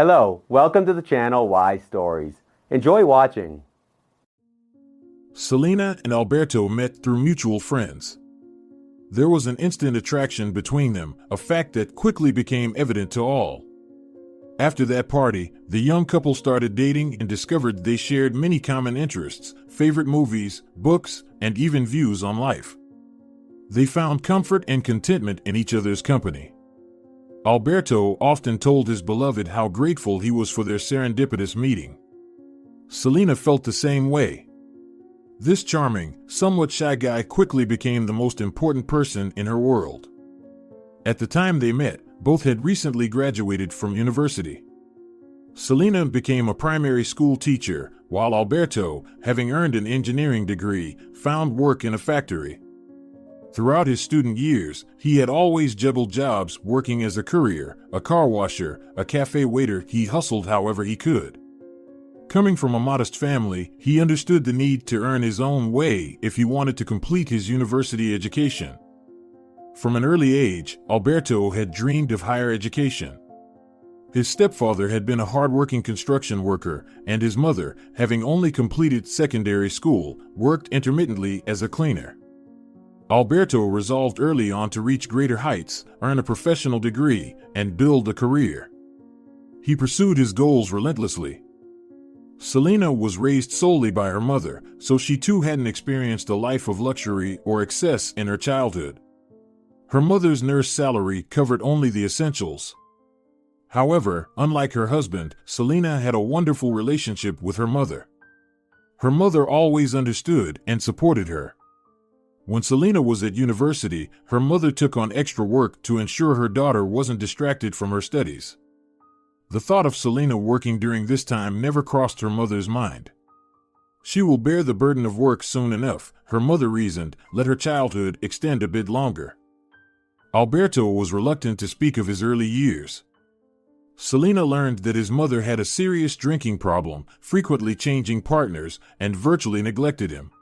Hello, welcome to the channel Why Stories. Enjoy watching. Celina and Alberto met through mutual friends. There was an instant attraction between them, a fact that quickly became evident to all. After that party, the young couple started dating and discovered they shared many common interests, favorite movies, books, and even views on life. They found comfort and contentment in each other's company. Alberto often told his beloved how grateful he was for their serendipitous meeting. Celina felt the same way. This charming, somewhat shy guy quickly became the most important person in her world. At the time they met, both had recently graduated from university. Celina became a primary school teacher, while Alberto, having earned an engineering degree, found work in a factory. Throughout his student years, he had always juggled jobs, working as a courier, a car washer, a café waiter. He hustled however he could. Coming from a modest family, he understood the need to earn his own way if he wanted to complete his university education. From an early age, Alberto had dreamed of higher education. His stepfather had been a hard-working construction worker, and his mother, having only completed secondary school, worked intermittently as a cleaner. Alberto resolved early on to reach greater heights, earn a professional degree, and build a career. He pursued his goals relentlessly. Celina was raised solely by her mother, so she too hadn't experienced a life of luxury or excess in her childhood. Her mother's nurse salary covered only the essentials. However, unlike her husband, Celina had a wonderful relationship with her mother. Her mother always understood and supported her. When Celina was at university, her mother took on extra work to ensure her daughter wasn't distracted from her studies. The thought of Celina working during this time never crossed her mother's mind. She will bear the burden of work soon enough, her mother reasoned. Let her childhood extend a bit longer. Alberto was reluctant to speak of his early years. Celina learned that his mother had a serious drinking problem, frequently changing partners, and virtually neglected him.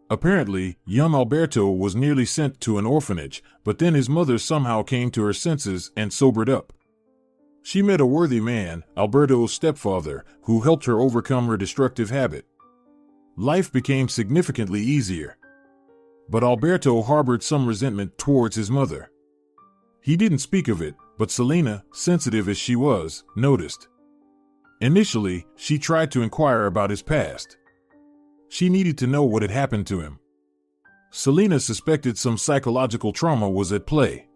Apparently, young Alberto was nearly sent to an orphanage, but then his mother somehow came to her senses and sobered up. She met a worthy man, Alberto's stepfather, who helped her overcome her destructive habit. Life became significantly easier. But Alberto harbored some resentment towards his mother. He didn't speak of it, but Celina, sensitive as she was, noticed. Initially, she tried to inquire about his past. She needed to know what had happened to him. Celina suspected some psychological trauma was at play.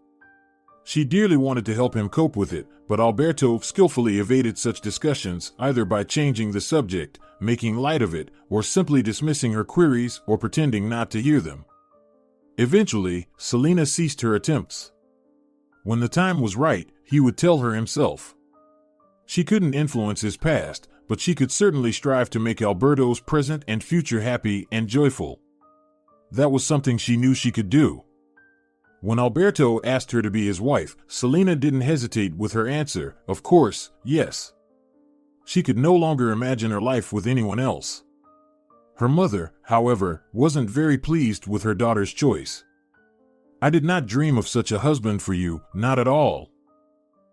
She dearly wanted to help him cope with it, but Alberto skillfully evaded such discussions, either by changing the subject, making light of it, or simply dismissing her queries or pretending not to hear them. Eventually, Celina ceased her attempts. When the time was right, he would tell her himself. She couldn't influence his past, but she could certainly strive to make Alberto's present and future happy and joyful. That was something she knew she could do. When Alberto asked her to be his wife, Celina didn't hesitate with her answer, of course, yes. She could no longer imagine her life with anyone else. Her mother, however, wasn't very pleased with her daughter's choice. I did not dream of such a husband for you, not at all.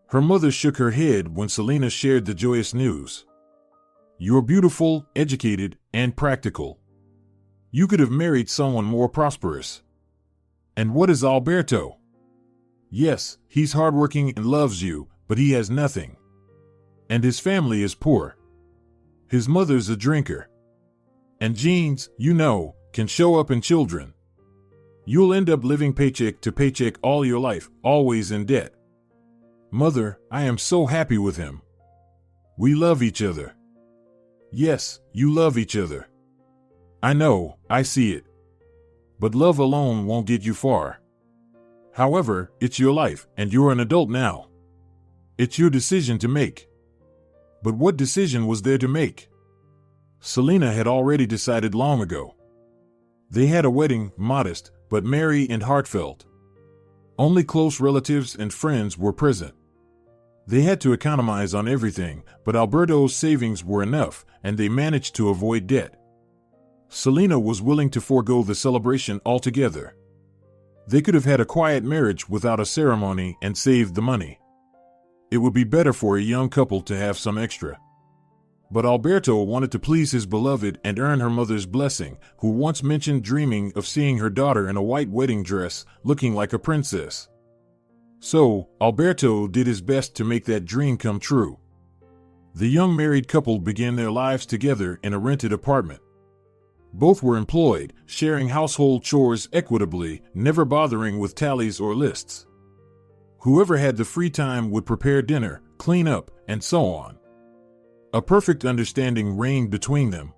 Her mother shook her head when Celina shared the joyous news. You're beautiful, educated, and practical. You could have married someone more prosperous. And what is Alberto? Yes, he's hardworking and loves you, but he has nothing. And his family is poor. His mother's a drinker. And genes, you know, can show up in children. You'll end up living paycheck to paycheck all your life, always in debt. Mother, I am so happy with him. We love each other. Yes, you love each other. I know, I see it. But love alone won't get you far. However, it's your life, and you're an adult now. It's your decision to make. But what decision was there to make? Celina had already decided long ago. They had a wedding, modest, but merry and heartfelt. Only close relatives and friends were present. They had to economize on everything, but Alberto's savings were enough, and they managed to avoid debt. Celina was willing to forego the celebration altogether. They could have had a quiet marriage without a ceremony and saved the money. It would be better for a young couple to have some extra. But Alberto wanted to please his beloved and earn her mother's blessing, who once mentioned dreaming of seeing her daughter in a white wedding dress, looking like a princess. So, Alberto did his best to make that dream come true. The young married couple began their lives together in a rented apartment. Both were employed, sharing household chores equitably, never bothering with tallies or lists. Whoever had the free time would prepare dinner, clean up, and so on. A perfect understanding reigned between them.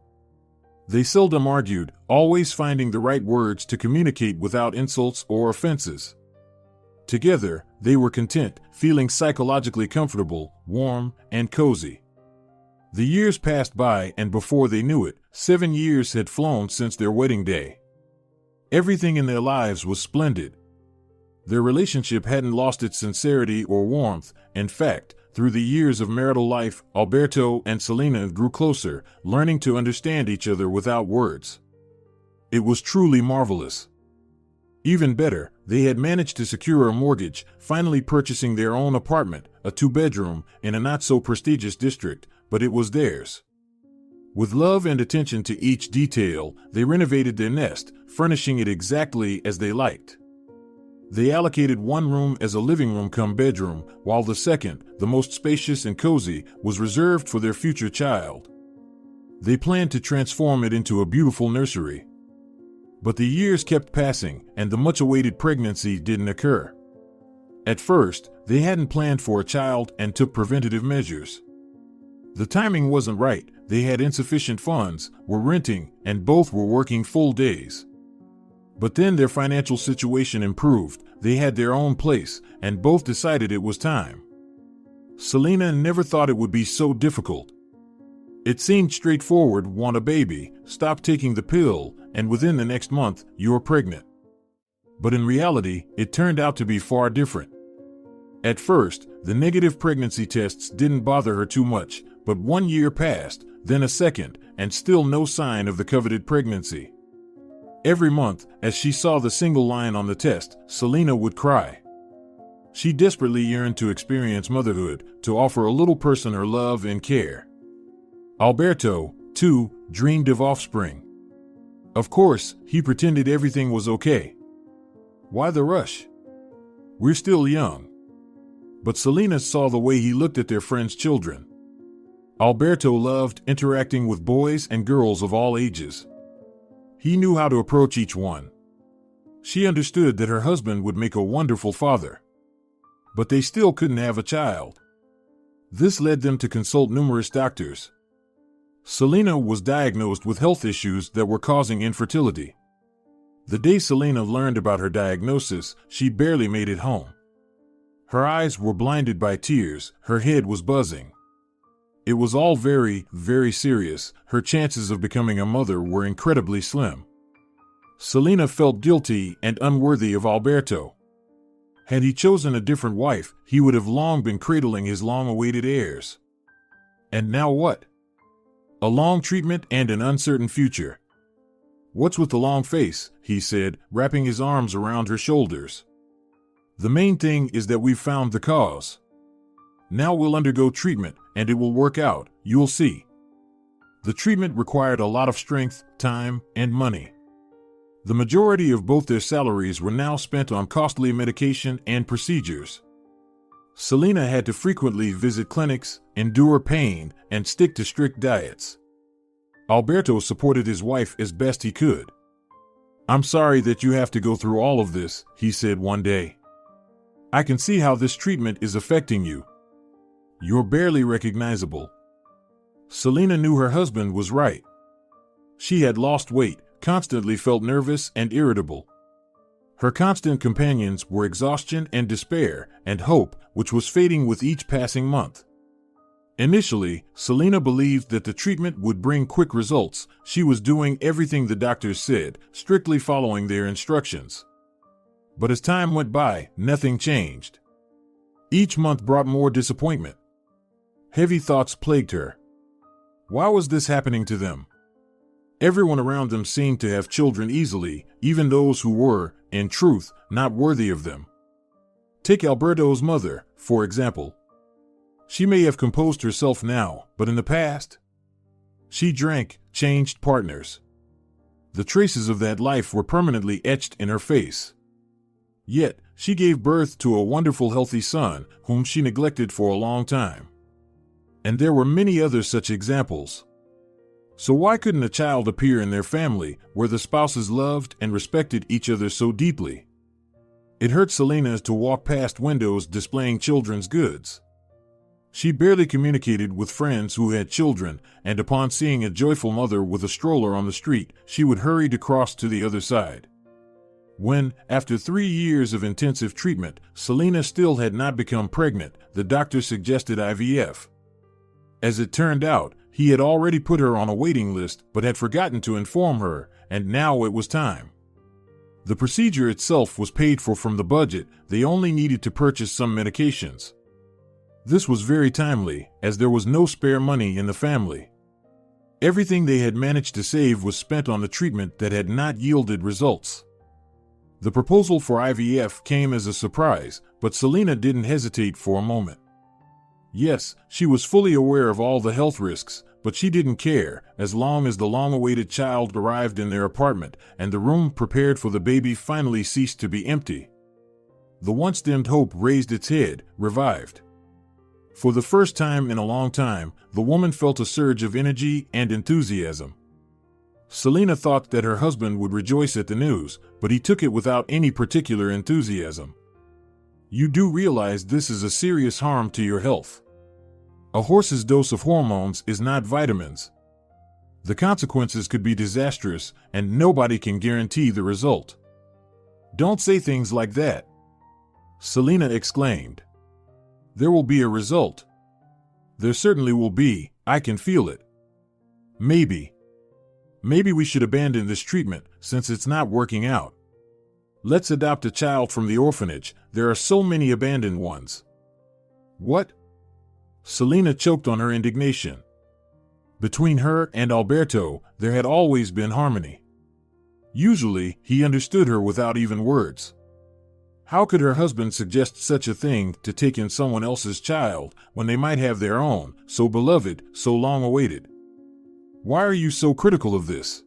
They seldom argued, always finding the right words to communicate without insults or offenses. Together, they were content, feeling psychologically comfortable, warm, and cozy. The years passed by, and before they knew it, 7 years had flown since their wedding day. Everything in their lives was splendid. Their relationship hadn't lost its sincerity or warmth. In fact, through the years of marital life, Alberto and Celina grew closer, learning to understand each other without words. It was truly marvelous. Even better, they had managed to secure a mortgage, finally purchasing their own apartment, a 2-bedroom, in a not-so-prestigious district, but it was theirs. With love and attention to each detail, they renovated their nest, furnishing it exactly as they liked. They allocated one room as a living room cum bedroom, while the second, the most spacious and cozy, was reserved for their future child. They planned to transform it into a beautiful nursery. But the years kept passing, and the much-awaited pregnancy didn't occur. At first, they hadn't planned for a child and took preventative measures. The timing wasn't right, they had insufficient funds, were renting, and both were working full days. But then their financial situation improved, they had their own place, and both decided it was time. Celina never thought it would be so difficult. It seemed straightforward: want a baby, stop taking the pill, and within the next month, you're pregnant. But in reality, it turned out to be far different. At first, the negative pregnancy tests didn't bother her too much, but 1 year passed, then a second, and still no sign of the coveted pregnancy. Every month, as she saw the single line on the test, Celina would cry. She desperately yearned to experience motherhood, to offer a little person her love and care. Alberto, too, dreamed of offspring. Of course, he pretended everything was okay. Why the rush? We're still young. But Celina saw the way he looked at their friends' children. Alberto loved interacting with boys and girls of all ages. He knew how to approach each one. She understood that her husband would make a wonderful father. But they still couldn't have a child. This led them to consult numerous doctors. Celina was diagnosed with health issues that were causing infertility. The day Celina learned about her diagnosis, she barely made it home. Her eyes were blinded by tears, her head was buzzing. It was all very, very serious. Her chances of becoming a mother were incredibly slim. Celina felt guilty and unworthy of Alberto. Had he chosen a different wife, he would have long been cradling his long-awaited heirs. And now what? A long treatment and an uncertain future. "What's with the long face?" he said, wrapping his arms around her shoulders. "The main thing is that we've found the cause. Now we'll undergo treatment, and it will work out, you'll see." The treatment required a lot of strength, time, and money. The majority of both their salaries were now spent on costly medication and procedures. Celina had to frequently visit clinics, endure pain, and stick to strict diets. Alberto supported his wife as best he could. "I'm sorry that you have to go through all of this," he said one day. "I can see how this treatment is affecting you. You're barely recognizable." Celina knew her husband was right. She had lost weight, constantly felt nervous and irritable. Her constant companions were exhaustion and despair, and hope, which was fading with each passing month. Initially, Celina believed that the treatment would bring quick results. She was doing everything the doctors said, strictly following their instructions. But as time went by, nothing changed. Each month brought more disappointment. Heavy thoughts plagued her. Why was this happening to them? Everyone around them seemed to have children easily, even those who were, in truth, not worthy of them. Take Alberto's mother, for example. She may have composed herself now, but in the past, she drank, changed partners. The traces of that life were permanently etched in her face. Yet, she gave birth to a wonderful healthy son, whom she neglected for a long time. And there were many other such examples. So why couldn't a child appear in their family, where the spouses loved and respected each other so deeply? It hurt Celina to walk past windows displaying children's goods. She barely communicated with friends who had children, and upon seeing a joyful mother with a stroller on the street, she would hurry to cross to the other side. When, after 3 years of intensive treatment, Celina still had not become pregnant, the doctor suggested IVF. As it turned out, he had already put her on a waiting list but had forgotten to inform her, and now it was time. The procedure itself was paid for from the budget, they only needed to purchase some medications. This was very timely, as there was no spare money in the family. Everything they had managed to save was spent on the treatment that had not yielded results. The proposal for IVF came as a surprise, but Celina didn't hesitate for a moment. Yes, she was fully aware of all the health risks, but she didn't care, as long as the long-awaited child arrived in their apartment and the room prepared for the baby finally ceased to be empty. The once-dimmed hope raised its head, revived. For the first time in a long time, the woman felt a surge of energy and enthusiasm. Celina thought that her husband would rejoice at the news, but he took it without any particular enthusiasm. You do realize this is a serious harm to your health. A horse's dose of hormones is not vitamins. The consequences could be disastrous, and nobody can guarantee the result. Don't say things like that, Celina exclaimed. There will be a result. There certainly will be, I can feel it. Maybe we should abandon this treatment, since it's not working out. Let's adopt a child from the orphanage, there are so many abandoned ones. What? Celina choked on her indignation. Between her and Alberto, there had always been harmony. Usually, he understood her without even words. How could her husband suggest such a thing, to take in someone else's child, when they might have their own, so beloved, so long awaited? Why are you so critical of this?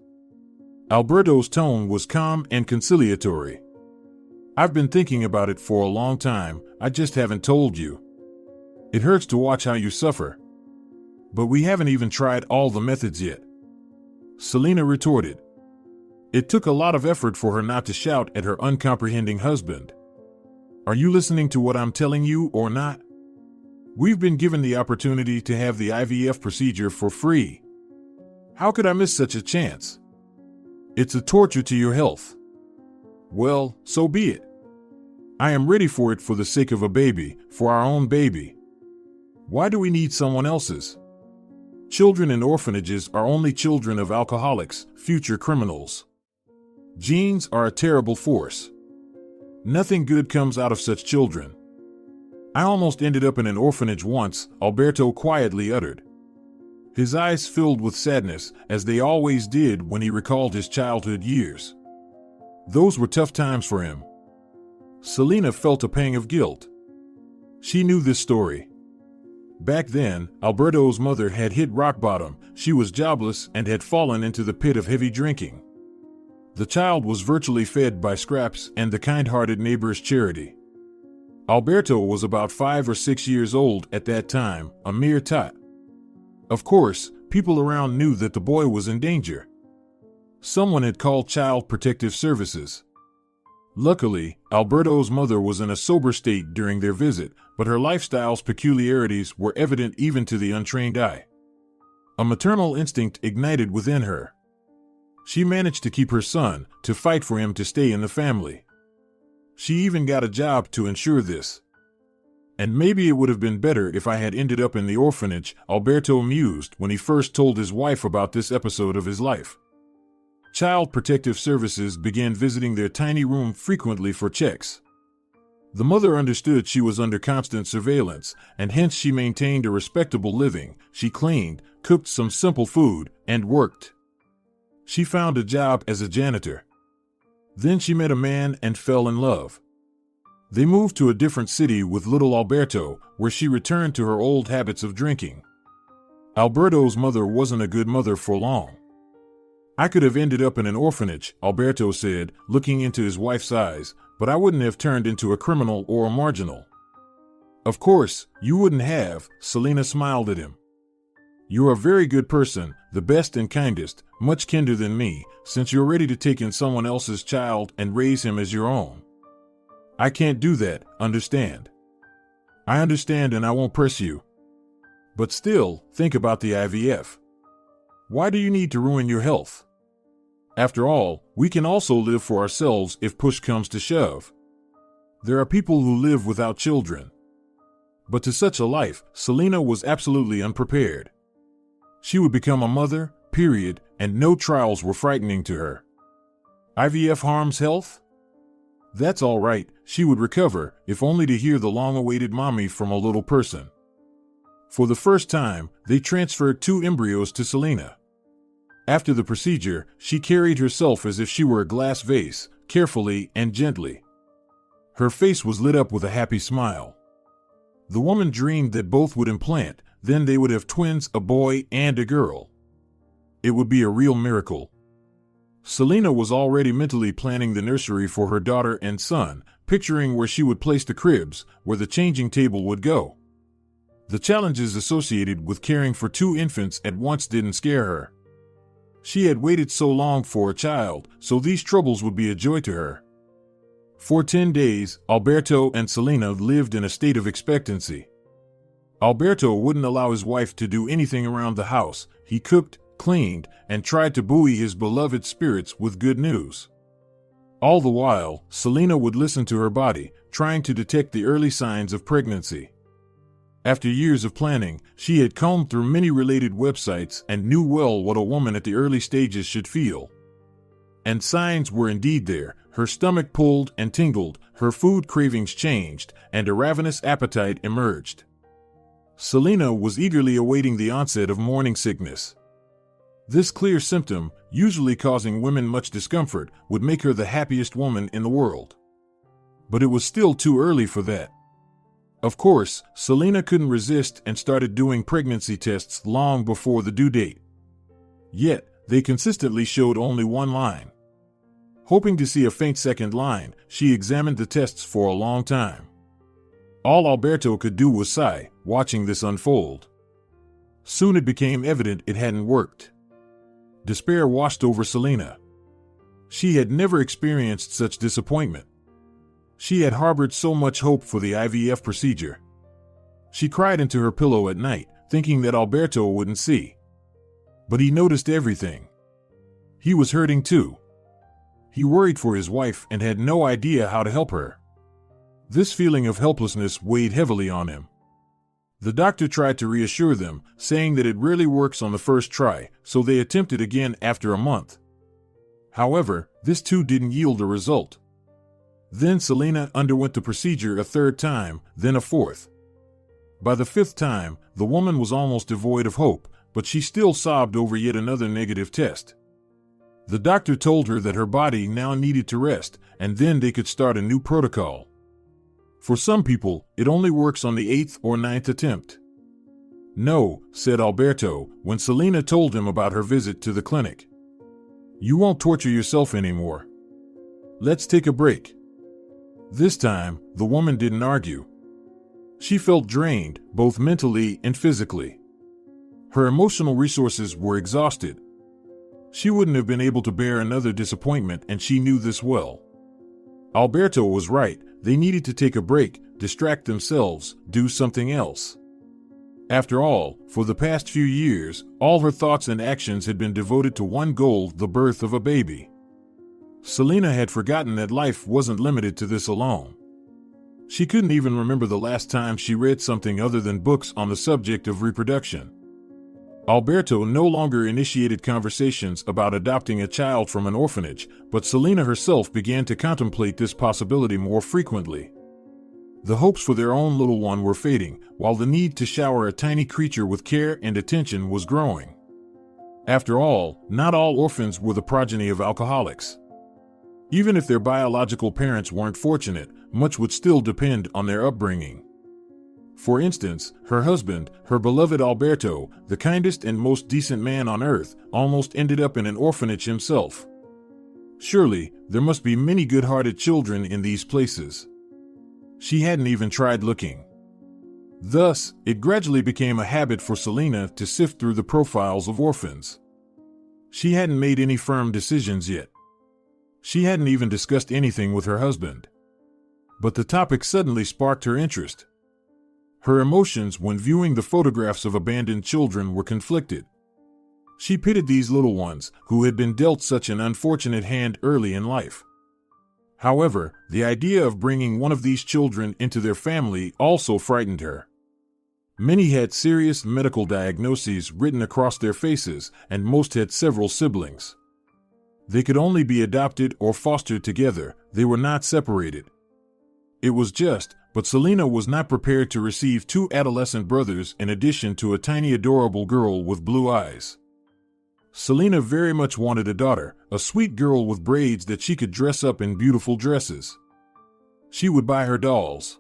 Alberto's tone was calm and conciliatory. I've been thinking about it for a long time, I just haven't told you. It hurts to watch how you suffer. But we haven't even tried all the methods yet, Celina retorted. It took a lot of effort for her not to shout at her uncomprehending husband. Are you listening to what I'm telling you or not? We've been given the opportunity to have the IVF procedure for free. How could I miss such a chance? It's a torture to your health. Well, so be it. I am ready for it for the sake of a baby, for our own baby. Why do we need someone else's? Children in orphanages are only children of alcoholics, future criminals. Genes are a terrible force. Nothing good comes out of such children. I almost ended up in an orphanage once, Alberto quietly uttered. His eyes filled with sadness, as they always did when he recalled his childhood years. Those were tough times for him. Celina felt a pang of guilt. She knew this story. Back then, Alberto's mother had hit rock bottom, she was jobless and had fallen into the pit of heavy drinking. The child was virtually fed by scraps and the kind-hearted neighbor's charity. Alberto was about 5 or 6 years old at that time, a mere tot. Of course, people around knew that the boy was in danger. Someone had called Child Protective Services. Luckily, Alberto's mother was in a sober state during their visit, but her lifestyle's peculiarities were evident even to the untrained eye. A maternal instinct ignited within her. She managed to keep her son, to fight for him to stay in the family. She even got a job to ensure this. And maybe it would have been better if I had ended up in the orphanage, Alberto mused when he first told his wife about this episode of his life. Child Protective Services began visiting their tiny room frequently for checks. The mother understood she was under constant surveillance, and hence she maintained a respectable living. She cleaned, cooked some simple food, and worked. She found a job as a janitor. Then she met a man and fell in love. They moved to a different city with little Alberto, where she returned to her old habits of drinking. Alberto's mother wasn't a good mother for long. "I could have ended up in an orphanage," Alberto said, looking into his wife's eyes, "but I wouldn't have turned into a criminal or a marginal." "Of course, you wouldn't have," Celina smiled at him. "You're a very good person, the best and kindest, much kinder than me, since you're ready to take in someone else's child and raise him as your own. I can't do that, understand?" "I understand and I won't press you. But still, think about the IVF. Why do you need to ruin your health? After all, we can also live for ourselves if push comes to shove. There are people who live without children." But to such a life, Celina was absolutely unprepared. She would become a mother, period, and no trials were frightening to her. IVF harms health? That's all right, she would recover, if only to hear the long-awaited mommy from a little person. For the first time, they transferred 2 embryos to Celina. After the procedure, she carried herself as if she were a glass vase, carefully and gently. Her face was lit up with a happy smile. The woman dreamed that both would implant, then they would have twins, a boy and a girl. It would be a real miracle. Celina was already mentally planning the nursery for her daughter and son, picturing where she would place the cribs, where the changing table would go. The challenges associated with caring for 2 infants at once didn't scare her. She had waited so long for a child, so these troubles would be a joy to her. For 10 days, Alberto and Celina lived in a state of expectancy. Alberto wouldn't allow his wife to do anything around the house. He cooked, cleaned, and tried to buoy his beloved spirits with good news. All the while, Celina would listen to her body, trying to detect the early signs of pregnancy. After years of planning, she had combed through many related websites and knew well what a woman at the early stages should feel. And signs were indeed there. Her stomach pulled and tingled, her food cravings changed, and a ravenous appetite emerged. Celina was eagerly awaiting the onset of morning sickness. This clear symptom, usually causing women much discomfort, would make her the happiest woman in the world. But it was still too early for that. Of course, Celina couldn't resist and started doing pregnancy tests long before the due date. Yet, they consistently showed only one line. Hoping to see a faint second line, she examined the tests for a long time. All Alberto could do was sigh, watching this unfold. Soon it became evident it hadn't worked. Despair washed over Celina. She had never experienced such disappointment. She had harbored so much hope for the IVF procedure. She cried into her pillow at night, thinking that Alberto wouldn't see. But he noticed everything. He was hurting too. He worried for his wife and had no idea how to help her. This feeling of helplessness weighed heavily on him. The doctor tried to reassure them, saying that it rarely works on the first try, so they attempted again after a month. However, this too didn't yield a result. Then Celina underwent the procedure a 3rd time, then a 4th. By the 5th time, the woman was almost devoid of hope, but she still sobbed over yet another negative test. The doctor told her that her body now needed to rest, and then they could start a new protocol. For some people, it only works on the 8th or 9th attempt. "No," said Alberto, when Celina told him about her visit to the clinic. "You won't torture yourself anymore. Let's take a break." This time, the woman didn't argue. She felt drained, both mentally and physically. Her emotional resources were exhausted. She wouldn't have been able to bear another disappointment, and she knew this well. Alberto was right. They needed to take a break, distract themselves, do something else. After all, for the past few years, all her thoughts and actions had been devoted to one goal, the birth of a baby. Celina had forgotten that life wasn't limited to this alone. She couldn't even remember the last time she read something other than books on the subject of reproduction. Alberto no longer initiated conversations about adopting a child from an orphanage, but Celina herself began to contemplate this possibility more frequently. The hopes for their own little one were fading, while the need to shower a tiny creature with care and attention was growing. After all, not all orphans were the progeny of alcoholics. Even if their biological parents weren't fortunate, much would still depend on their upbringing. For instance, her husband, her beloved Alberto, the kindest and most decent man on earth, almost ended up in an orphanage himself. Surely, there must be many good-hearted children in these places. She hadn't even tried looking. Thus, it gradually became a habit for Celina to sift through the profiles of orphans. She hadn't made any firm decisions yet. She hadn't even discussed anything with her husband. But the topic suddenly sparked her interest. Her emotions when viewing the photographs of abandoned children were conflicted. She pitied these little ones who had been dealt such an unfortunate hand early in life. However, the idea of bringing one of these children into their family also frightened her. Many had serious medical diagnoses written across their faces, and most had several siblings. They could only be adopted or fostered together, they were not separated. It was just, but Celina was not prepared to receive two adolescent brothers in addition to a tiny adorable girl with blue eyes. Celina very much wanted a daughter, a sweet girl with braids that she could dress up in beautiful dresses. She would buy her dolls.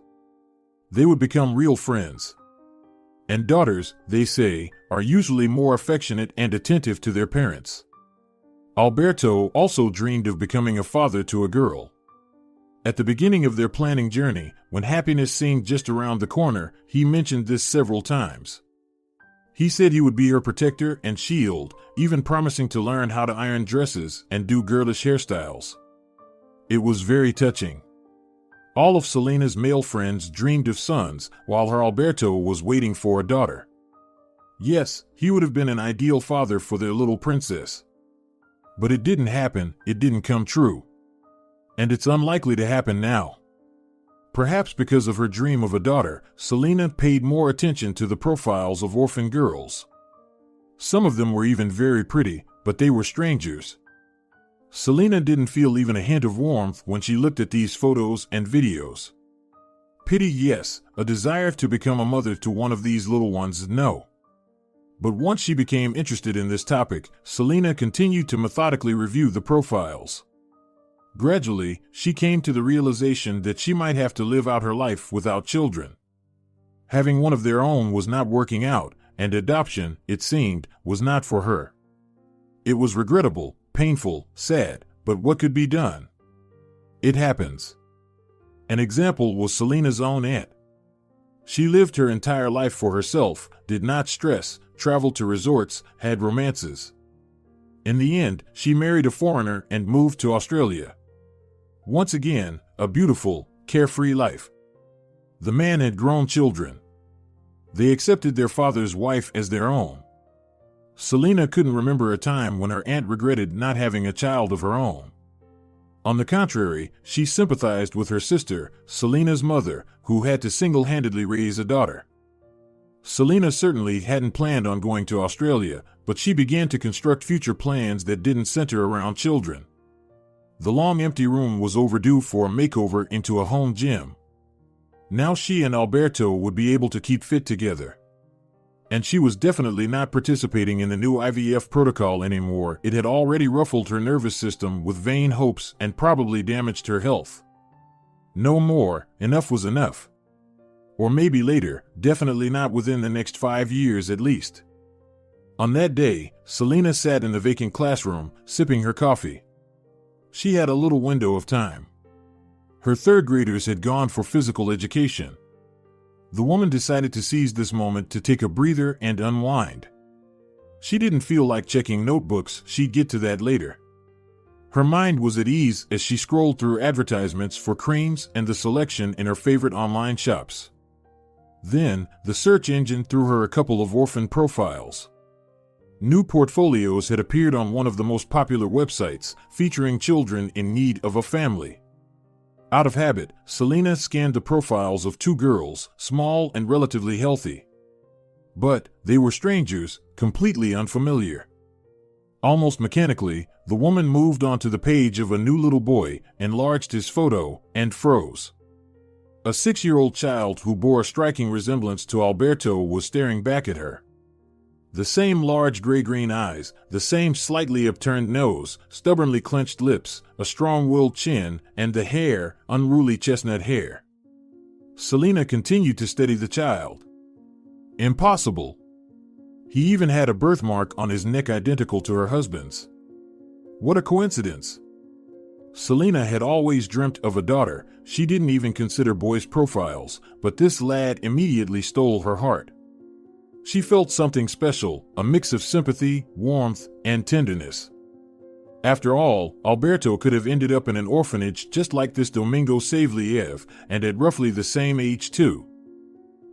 They would become real friends. And daughters, they say, are usually more affectionate and attentive to their parents. Alberto also dreamed of becoming a father to a girl. At the beginning of their planning journey, when happiness seemed just around the corner, he mentioned this several times. He said he would be her protector and shield, even promising to learn how to iron dresses and do girlish hairstyles. It was very touching. All of Celina's male friends dreamed of sons, while her Alberto was waiting for a daughter. Yes, he would have been an ideal father for their little princess. But it didn't happen, it didn't come true. And it's unlikely to happen now. Perhaps because of her dream of a daughter, Celina paid more attention to the profiles of orphan girls. Some of them were even very pretty, but they were strangers. Celina didn't feel even a hint of warmth when she looked at these photos and videos. Pity, yes. A desire to become a mother to one of these little ones, no. But once she became interested in this topic, Celina continued to methodically review the profiles. Gradually, she came to the realization that she might have to live out her life without children. Having one of their own was not working out, and adoption, it seemed, was not for her. It was regrettable, painful, sad, but what could be done? It happens. An example was Celina's own aunt. She lived her entire life for herself, did not stress, traveled to resorts, had romances. In the end, she married a foreigner and moved to Australia. Once again, a beautiful, carefree life. The man had grown children. They accepted their father's wife as their own. Celina couldn't remember a time when her aunt regretted not having a child of her own. On the contrary, she sympathized with her sister, Celina's mother, who had to single-handedly raise a daughter. Celina certainly hadn't planned on going to Australia, but she began to construct future plans that didn't center around children. The long empty room was overdue for a makeover into a home gym. Now she and Alberto would be able to keep fit together. And she was definitely not participating in the new IVF protocol anymore. It had already ruffled her nervous system with vain hopes and probably damaged her health. No more, enough was enough. Or maybe later, definitely not within the next 5 years at least. On that day, Celina sat in the vacant classroom, sipping her coffee. She had a little window of time. Her third graders had gone for physical education. The woman decided to seize this moment to take a breather and unwind. She didn't feel like checking notebooks, she'd get to that later. Her mind was at ease as she scrolled through advertisements for creams and the selection in her favorite online shops. Then, the search engine threw her a couple of orphan profiles. New portfolios had appeared on one of the most popular websites, featuring children in need of a family. Out of habit, Celina scanned the profiles of 2 girls, small and relatively healthy. But they were strangers, completely unfamiliar. Almost mechanically, the woman moved onto the page of a new little boy, enlarged his photo, and froze. A 6-year-old child who bore a striking resemblance to Alberto was staring back at her. The same large gray-green eyes, the same slightly upturned nose, stubbornly clenched lips, a strong-willed chin, and the hair, unruly chestnut hair. Celina continued to steady the child. Impossible. He even had a birthmark on his neck identical to her husband's. What a coincidence. Celina had always dreamt of a daughter. She didn't even consider boys' profiles, but this lad immediately stole her heart. She felt something special, a mix of sympathy, warmth, and tenderness. After all, Alberto could have ended up in an orphanage just like this Domingo Savliev, and at roughly the same age too.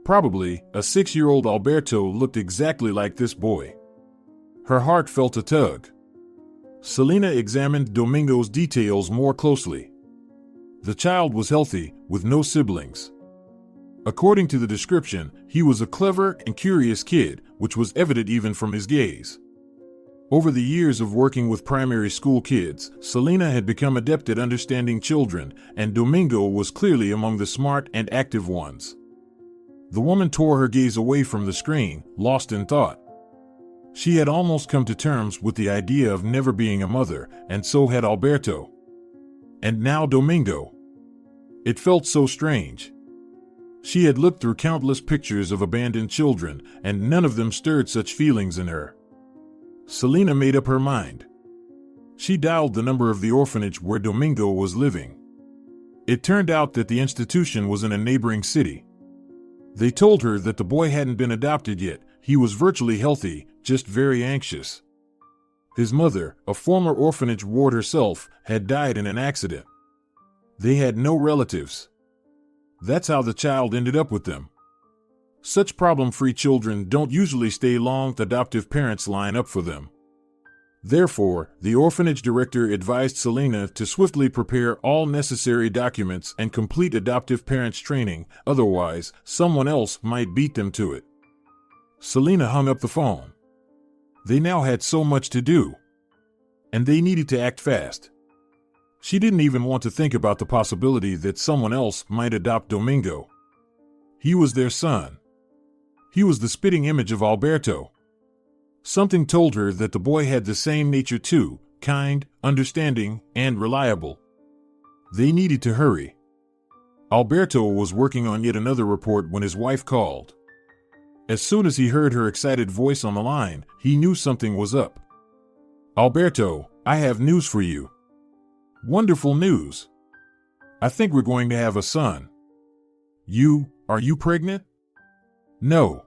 Probably, a 6-year-old Alberto looked exactly like this boy. Her heart felt a tug. Celina examined Domingo's details more closely. The child was healthy, with no siblings. According to the description, he was a clever and curious kid, which was evident even from his gaze. Over the years of working with primary school kids, Celina had become adept at understanding children, and Domingo was clearly among the smart and active ones. The woman tore her gaze away from the screen, lost in thought. She had almost come to terms with the idea of never being a mother, and so had Alberto. And now Domingo. It felt so strange. She had looked through countless pictures of abandoned children, and none of them stirred such feelings in her. Celina made up her mind. She dialed the number of the orphanage where Domingo was living. It turned out that the institution was in a neighboring city. They told her that the boy hadn't been adopted yet. He was virtually healthy, just very anxious. His mother, a former orphanage ward herself, had died in an accident. They had no relatives. That's how the child ended up with them. Such problem-free children don't usually stay long. Adoptive parents line up for them. Therefore, the orphanage director advised Celina to swiftly prepare all necessary documents and complete adoptive parents training, otherwise, someone else might beat them to it. Celina hung up the phone. They now had so much to do. And they needed to act fast. She didn't even want to think about the possibility that someone else might adopt Domingo. He was their son. He was the spitting image of Alberto. Something told her that the boy had the same nature too, kind, understanding, and reliable. They needed to hurry. Alberto was working on yet another report when his wife called. As soon as he heard her excited voice on the line, he knew something was up. "Alberto, I have news for you." "Wonderful news. I think we're going to have a son." Are you pregnant?" "No.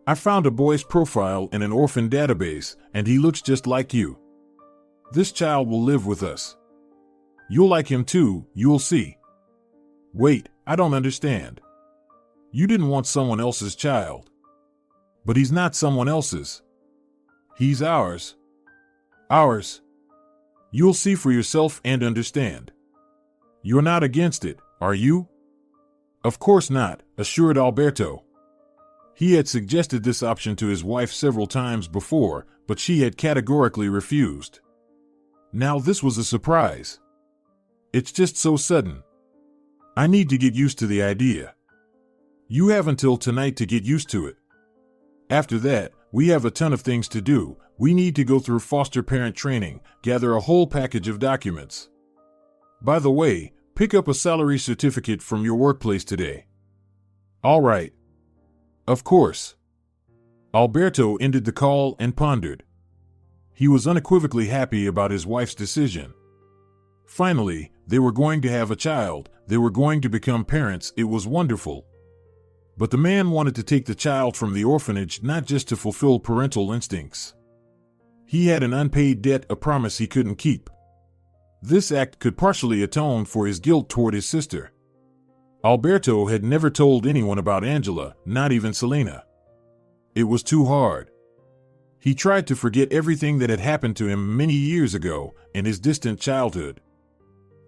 I found a boy's profile in an orphan database, and he looks just like you. This child will live with us. You'll like him too, you'll see." "Wait, I don't understand. You didn't want someone else's child." "But he's not someone else's. He's ours." "Ours? You'll see for yourself and understand. You're not against it, are you?" "Of course not," assured Alberto. He had suggested this option to his wife several times before, but she had categorically refused. Now this was a surprise. "It's just so sudden. I need to get used to the idea." "You have until tonight to get used to it. After that, we have a ton of things to do. We need to go through foster parent training, gather a whole package of documents. By the way, pick up a salary certificate from your workplace today." "All right. Of course." Alberto ended the call and pondered. He was unequivocally happy about his wife's decision. Finally, they were going to have a child. They were going to become parents. It was wonderful. But the man wanted to take the child from the orphanage not just to fulfill parental instincts. He had an unpaid debt, a promise he couldn't keep. This act could partially atone for his guilt toward his sister. Alberto had never told anyone about Angela, not even Celina. It was too hard. He tried to forget everything that had happened to him many years ago, in his distant childhood.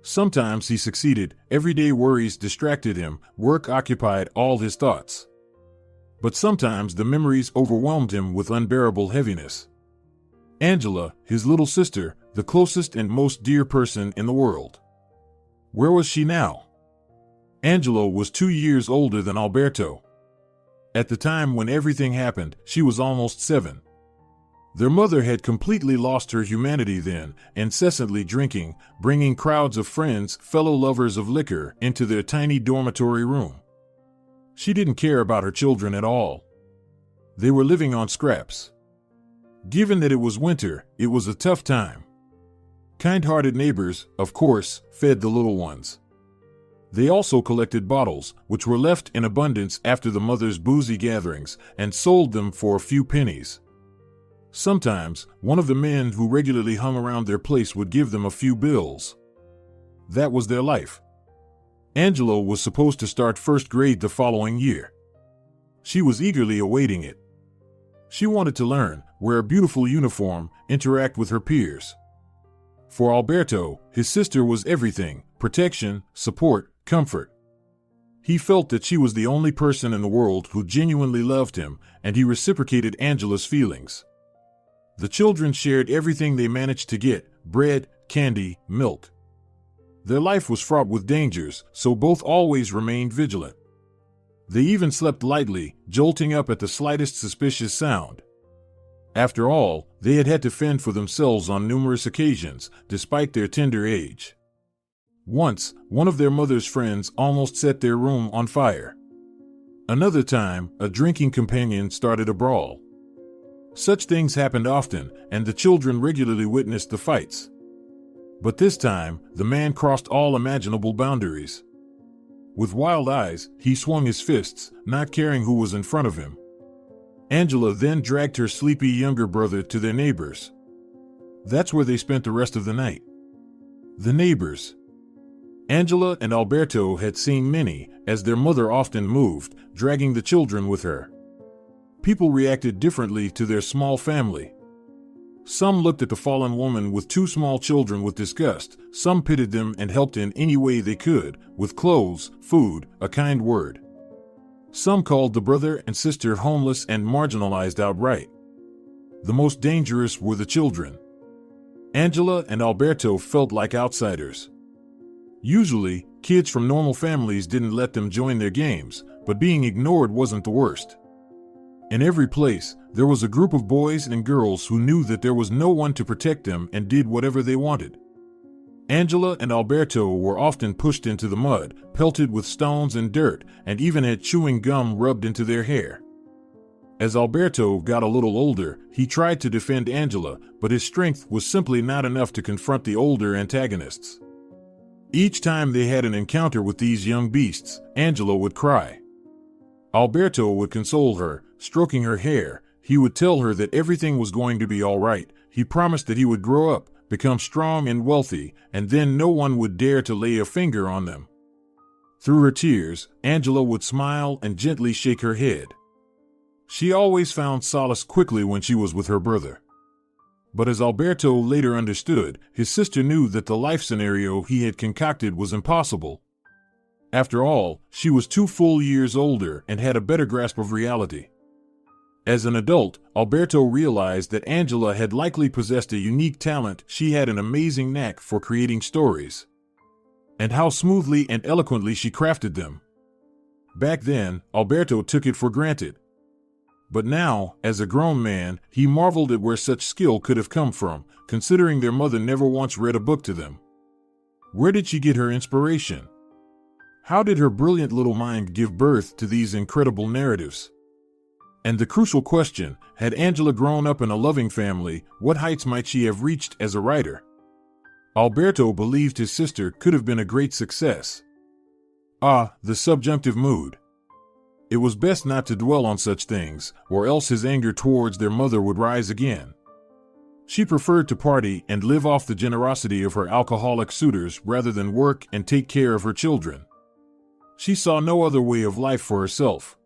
Sometimes he succeeded, everyday worries distracted him, work occupied all his thoughts. But sometimes the memories overwhelmed him with unbearable heaviness. Angela, his little sister, the closest and most dear person in the world. Where was she now? Angela was 2 years older than Alberto. At the time when everything happened, she was almost 7. Their mother had completely lost her humanity then, incessantly drinking, bringing crowds of friends, fellow lovers of liquor, into their tiny dormitory room. She didn't care about her children at all. They were living on scraps. Given that it was winter, it was a tough time. Kind-hearted neighbors, of course, fed the little ones. They also collected bottles, which were left in abundance after the mother's boozy gatherings, and sold them for a few pennies. Sometimes, one of the men who regularly hung around their place would give them a few bills. That was their life. Angela was supposed to start first grade the following year. She was eagerly awaiting it. She wanted to learn, wear a beautiful uniform, interact with her peers. For Alberto, his sister was everything: protection, support, comfort. He felt that she was the only person in the world who genuinely loved him, and he reciprocated Angela's feelings. The children shared everything they managed to get: bread, candy, milk. Their life was fraught with dangers, so both always remained vigilant. They even slept lightly, jolting up at the slightest suspicious sound. After all, they had had to fend for themselves on numerous occasions, despite their tender age. Once, one of their mother's friends almost set their room on fire. Another time, a drinking companion started a brawl. Such things happened often, and the children regularly witnessed the fights. But this time, the man crossed all imaginable boundaries. With wild eyes, he swung his fists, not caring who was in front of him. Angela then dragged her sleepy younger brother to their neighbors. That's where they spent the rest of the night. The neighbors. Angela and Alberto had seen many, as their mother often moved, dragging the children with her. People reacted differently to their small family. Some looked at the fallen woman with 2 small children with disgust, some pitied them and helped in any way they could, with clothes, food, a kind word. Some called the brother and sister homeless and marginalized outright. The most dangerous were the children. Angela and Alberto felt like outsiders. Usually, kids from normal families didn't let them join their games, but being ignored wasn't the worst. In every place, there was a group of boys and girls who knew that there was no one to protect them and did whatever they wanted. Angela and Alberto were often pushed into the mud, pelted with stones and dirt, and even had chewing gum rubbed into their hair. As Alberto got a little older, he tried to defend Angela, but his strength was simply not enough to confront the older antagonists. Each time they had an encounter with these young beasts, Angela would cry. Alberto would console her, stroking her hair. He would tell her that everything was going to be all right. He promised that he would grow up, become strong and wealthy, and then no one would dare to lay a finger on them. Through her tears, Angela would smile and gently shake her head. She always found solace quickly when she was with her brother. But as Alberto later understood, his sister knew that the life scenario he had concocted was impossible. After all, she was 2 full years older and had a better grasp of reality. As an adult, Alberto realized that Angela had likely possessed a unique talent. She had an amazing knack for creating stories. And how smoothly and eloquently she crafted them. Back then, Alberto took it for granted. But now, as a grown man, he marveled at where such skill could have come from, considering their mother never once read a book to them. Where did she get her inspiration? How did her brilliant little mind give birth to these incredible narratives? And the crucial question, had Angela grown up in a loving family, what heights might she have reached as a writer? Alberto believed his sister could have been a great success. The subjunctive mood. It was best not to dwell on such things, or else his anger towards their mother would rise again. She preferred to party and live off the generosity of her alcoholic suitors rather than work and take care of her children. She saw no other way of life for herself.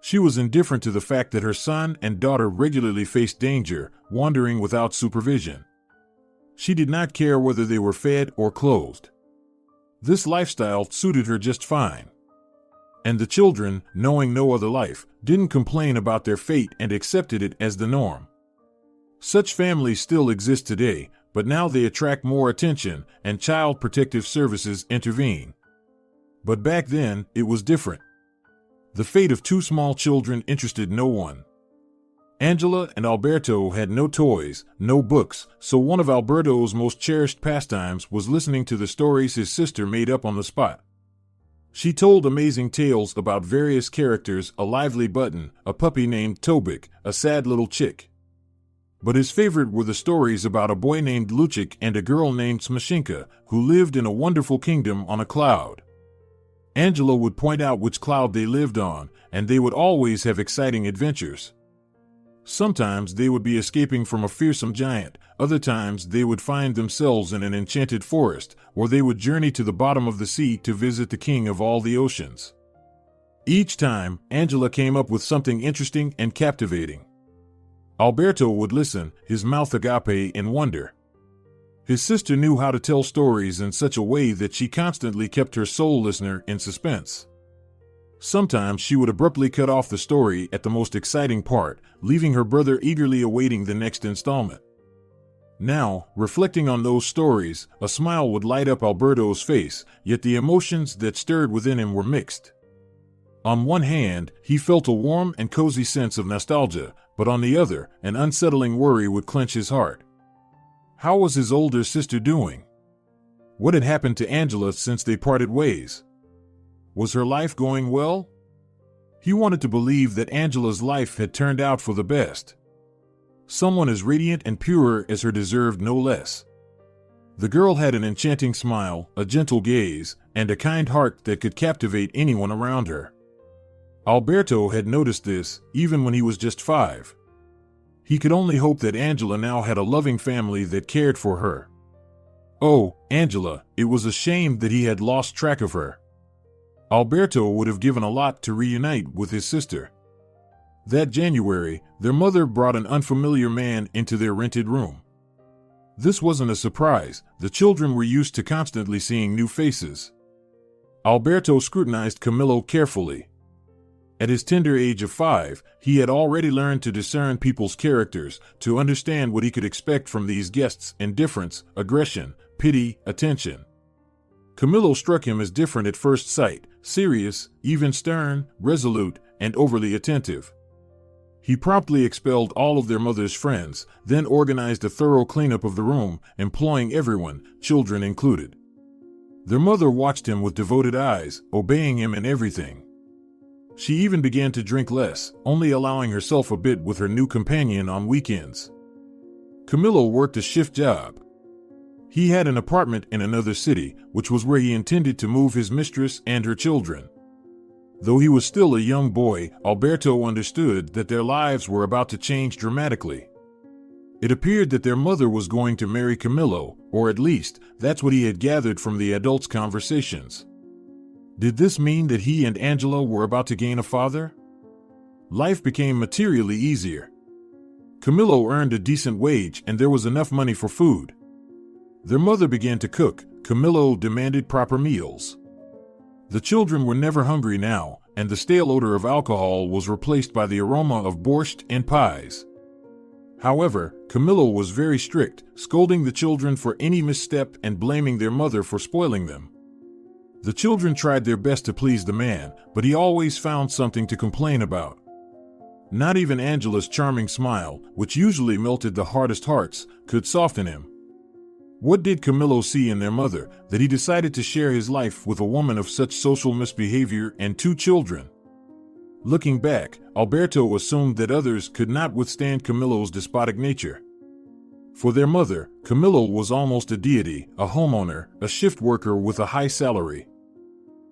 She was indifferent to the fact that her son and daughter regularly faced danger, wandering without supervision. She did not care whether they were fed or clothed. This lifestyle suited her just fine. And the children, knowing no other life, didn't complain about their fate and accepted it as the norm. Such families still exist today, but now they attract more attention, and child protective services intervene. But back then, it was different. The fate of two small children interested no one. Angela and Alberto had no toys, no books, so one of Alberto's most cherished pastimes was listening to the stories his sister made up on the spot. She told amazing tales about various characters, a lively button, a puppy named Tobik, a sad little chick. But his favorite were the stories about a boy named Luchik and a girl named Smashinka, who lived in a wonderful kingdom on a cloud. Angela would point out which cloud they lived on, and they would always have exciting adventures. Sometimes they would be escaping from a fearsome giant, other times they would find themselves in an enchanted forest, or they would journey to the bottom of the sea to visit the king of all the oceans. Each time, Angela came up with something interesting and captivating. Alberto would listen, his mouth agape in wonder. His sister knew how to tell stories in such a way that she constantly kept her sole listener in suspense. Sometimes she would abruptly cut off the story at the most exciting part, leaving her brother eagerly awaiting the next installment. Now, reflecting on those stories, a smile would light up Alberto's face, yet the emotions that stirred within him were mixed. On one hand, he felt a warm and cozy sense of nostalgia, but on the other, an unsettling worry would clench his heart. How was his older sister doing? What had happened to Angela since they parted ways? Was her life going well? He wanted to believe that Angela's life had turned out for the best. Someone as radiant and pure as her deserved no less. The girl had an enchanting smile, a gentle gaze, and a kind heart that could captivate anyone around her. Alberto had noticed this, even when he was just 5. He could only hope that Angela now had a loving family that cared for her. Oh, Angela, it was a shame that he had lost track of her. Alberto would have given a lot to reunite with his sister. That January, their mother brought an unfamiliar man into their rented room. This wasn't a surprise, the children were used to constantly seeing new faces. Alberto scrutinized Camillo carefully. At his tender age of 5, he had already learned to discern people's characters, to understand what he could expect from these guests: indifference, aggression, pity, attention. Camillo struck him as different at first sight, serious, even stern, resolute, and overly attentive. He promptly expelled all of their mother's friends, then organized a thorough cleanup of the room, employing everyone, children included. Their mother watched him with devoted eyes, obeying him in everything. She even began to drink less, only allowing herself a bit with her new companion on weekends. Camillo worked a shift job. He had an apartment in another city, which was where he intended to move his mistress and her children. Though he was still a young boy, Alberto understood that their lives were about to change dramatically. It appeared that their mother was going to marry Camillo, or at least, that's what he had gathered from the adults' conversations. Did this mean that he and Angela were about to gain a father? Life became materially easier. Camillo earned a decent wage and there was enough money for food. Their mother began to cook. Camillo demanded proper meals. The children were never hungry now, and the stale odor of alcohol was replaced by the aroma of borscht and pies. However, Camillo was very strict, scolding the children for any misstep and blaming their mother for spoiling them. The children tried their best to please the man, but he always found something to complain about. Not even Angela's charming smile, which usually melted the hardest hearts, could soften him. What did Camillo see in their mother, that he decided to share his life with a woman of such social misbehavior and 2 children? Looking back, Alberto assumed that others could not withstand Camillo's despotic nature. For their mother, Camillo was almost a deity, a homeowner, a shift worker with a high salary.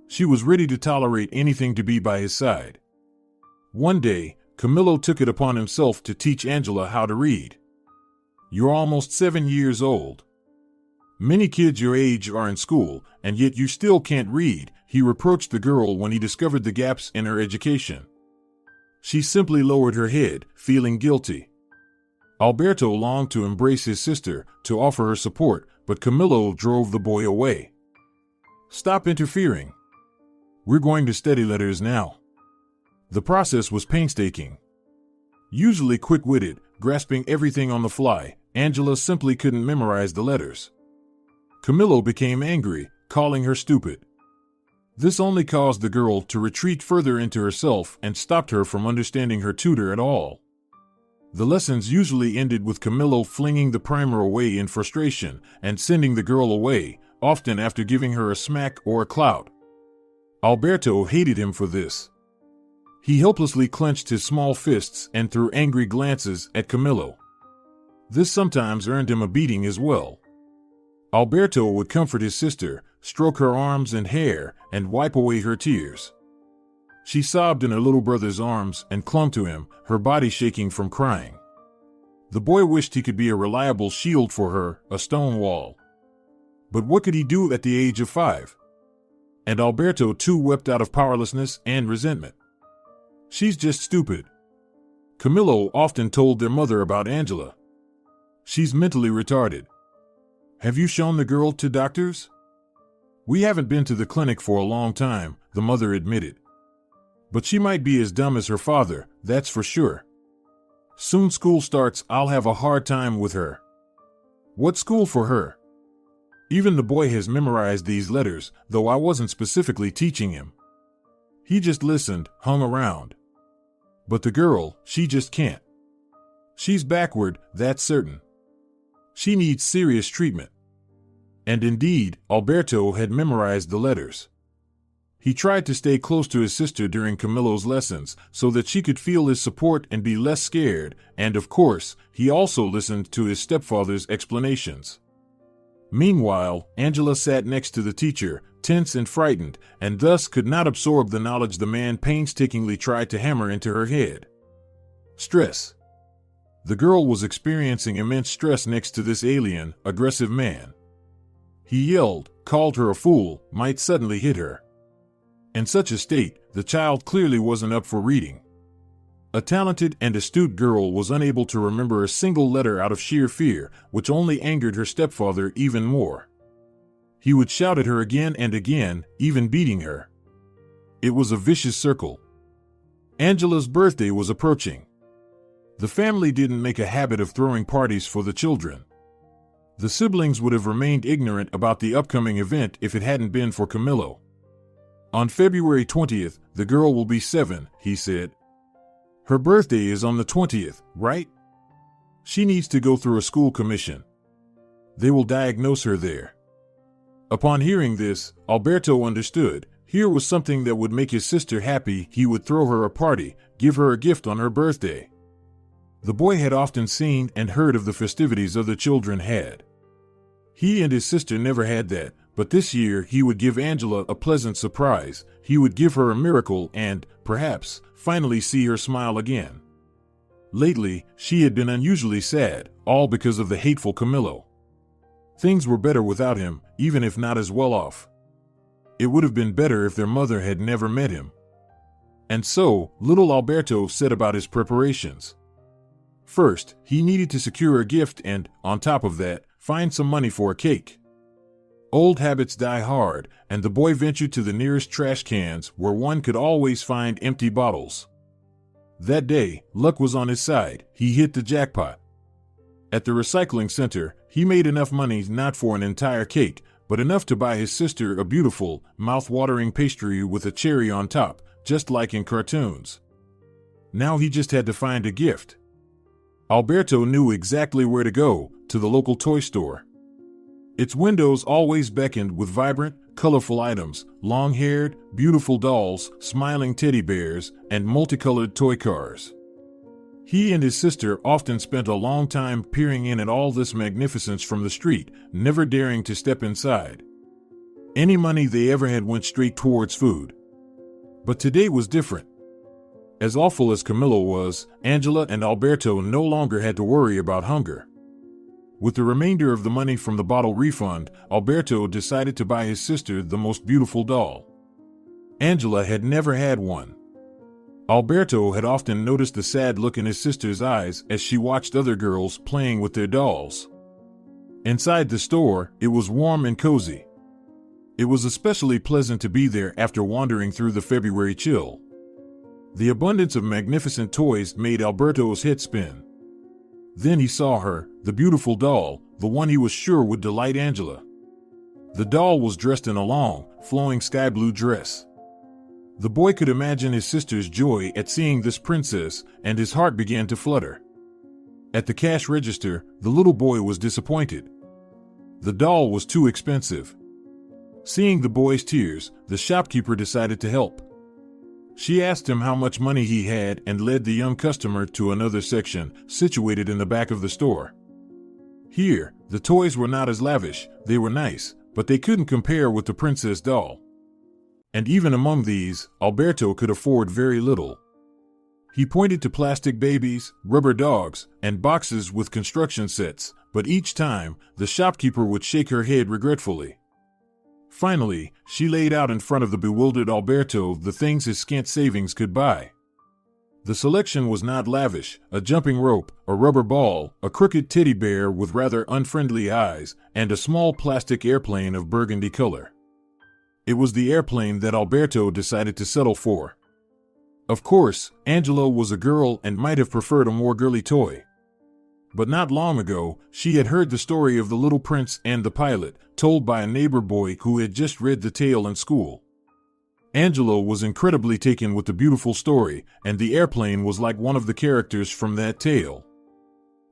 She was ready to tolerate anything to be by his side. One day, Camillo took it upon himself to teach Angela how to read. "You're almost 7 years old. Many kids your age are in school, and yet you still can't read," he reproached the girl when he discovered the gaps in her education. She simply lowered her head, feeling guilty. Alberto longed to embrace his sister, to offer her support, but Camillo drove the boy away. "Stop interfering. We're going to study letters now." The process was painstaking. Usually quick-witted, grasping everything on the fly, Angela simply couldn't memorize the letters. Camillo became angry, calling her stupid. This only caused the girl to retreat further into herself and stopped her from understanding her tutor at all. The lessons usually ended with Camillo flinging the primer away in frustration and sending the girl away, often after giving her a smack or a clout. Alberto hated him for this. He helplessly clenched his small fists and threw angry glances at Camillo. This sometimes earned him a beating as well. Alberto would comfort his sister, stroke her arms and hair, and wipe away her tears. She sobbed in her little brother's arms and clung to him, her body shaking from crying. The boy wished he could be a reliable shield for her, a stone wall. But what could he do at the age of 5? And Alberto too wept out of powerlessness and resentment. She's just stupid. Camillo often told their mother about Angela. She's mentally retarded. Have you shown the girl to doctors? We haven't been to the clinic for a long time, the mother admitted. But she might be as dumb as her father, that's for sure. Soon school starts, I'll have a hard time with her. What school for her? Even the boy has memorized these letters, though I wasn't specifically teaching him. He just listened, hung around. But the girl, she just can't. She's backward, that's certain. She needs serious treatment. And indeed, Alberto had memorized the letters. He tried to stay close to his sister during Camillo's lessons so that she could feel his support and be less scared, and of course, he also listened to his stepfather's explanations. Meanwhile, Angela sat next to the teacher, tense and frightened, and thus could not absorb the knowledge the man painstakingly tried to hammer into her head. Stress. The girl was experiencing immense stress next to this alien, aggressive man. He yelled, called her a fool, might suddenly hit her. In such a state, the child clearly wasn't up for reading. A talented and astute girl was unable to remember a single letter out of sheer fear, which only angered her stepfather even more. He would shout at her again and again, even beating her. It was a vicious circle. Angela's birthday was approaching. The family didn't make a habit of throwing parties for the children. The siblings would have remained ignorant about the upcoming event if it hadn't been for Camillo. On February 20th, the girl will be 7, he said. Her birthday is on the 20th, right? She needs to go through a school commission. They will diagnose her there. Upon hearing this, Alberto understood. Here was something that would make his sister happy. He would throw her a party, give her a gift on her birthday. The boy had often seen and heard of the festivities other children had. He and his sister never had that, but this year he would give Angela a pleasant surprise. He would give her a miracle and, perhaps, finally see her smile again. Lately, she had been unusually sad, all because of the hateful Camillo. Things were better without him, even if not as well off. It would have been better if their mother had never met him. And so, little Alberto set about his preparations. First, he needed to secure a gift and, on top of that, find some money for a cake. Old habits die hard, and the boy ventured to the nearest trash cans where one could always find empty bottles. That day, luck was on his side. He hit the jackpot. At the recycling center, he made enough money not for an entire cake, but enough to buy his sister a beautiful, mouth-watering pastry with a cherry on top, just like in cartoons. Now he just had to find a gift. Alberto knew exactly where to go, to the local toy store. Its windows always beckoned with vibrant, colorful items, long-haired, beautiful dolls, smiling teddy bears, and multicolored toy cars. He and his sister often spent a long time peering in at all this magnificence from the street, never daring to step inside. Any money they ever had went straight towards food. But today was different. As awful as Camillo was, Angela and Alberto no longer had to worry about hunger. With the remainder of the money from the bottle refund, Alberto decided to buy his sister the most beautiful doll. Angela had never had one. Alberto had often noticed the sad look in his sister's eyes as she watched other girls playing with their dolls. Inside the store, it was warm and cozy. It was especially pleasant to be there after wandering through the February chill. The abundance of magnificent toys made Alberto's head spin. Then he saw her, the beautiful doll, the one he was sure would delight Angela. The doll was dressed in a long, flowing sky blue dress. The boy could imagine his sister's joy at seeing this princess, and his heart began to flutter. At the cash register, the little boy was disappointed. The doll was too expensive. Seeing the boy's tears, the shopkeeper decided to help. She asked him how much money he had and led the young customer to another section, situated in the back of the store. Here, the toys were not as lavish, they were nice, but they couldn't compare with the princess doll. And even among these, Alberto could afford very little. He pointed to plastic babies, rubber dogs, and boxes with construction sets, but each time, the shopkeeper would shake her head regretfully. Finally, she laid out in front of the bewildered Alberto the things his scant savings could buy. The selection was not lavish: a jumping rope, a rubber ball, a crooked teddy bear with rather unfriendly eyes, and a small plastic airplane of burgundy color. It was the airplane that Alberto decided to settle for. Of course, Angela was a girl and might have preferred a more girly toy. But not long ago, she had heard the story of the little prince and the pilot, told by a neighbor boy who had just read the tale in school. Angela was incredibly taken with the beautiful story, and the airplane was like one of the characters from that tale.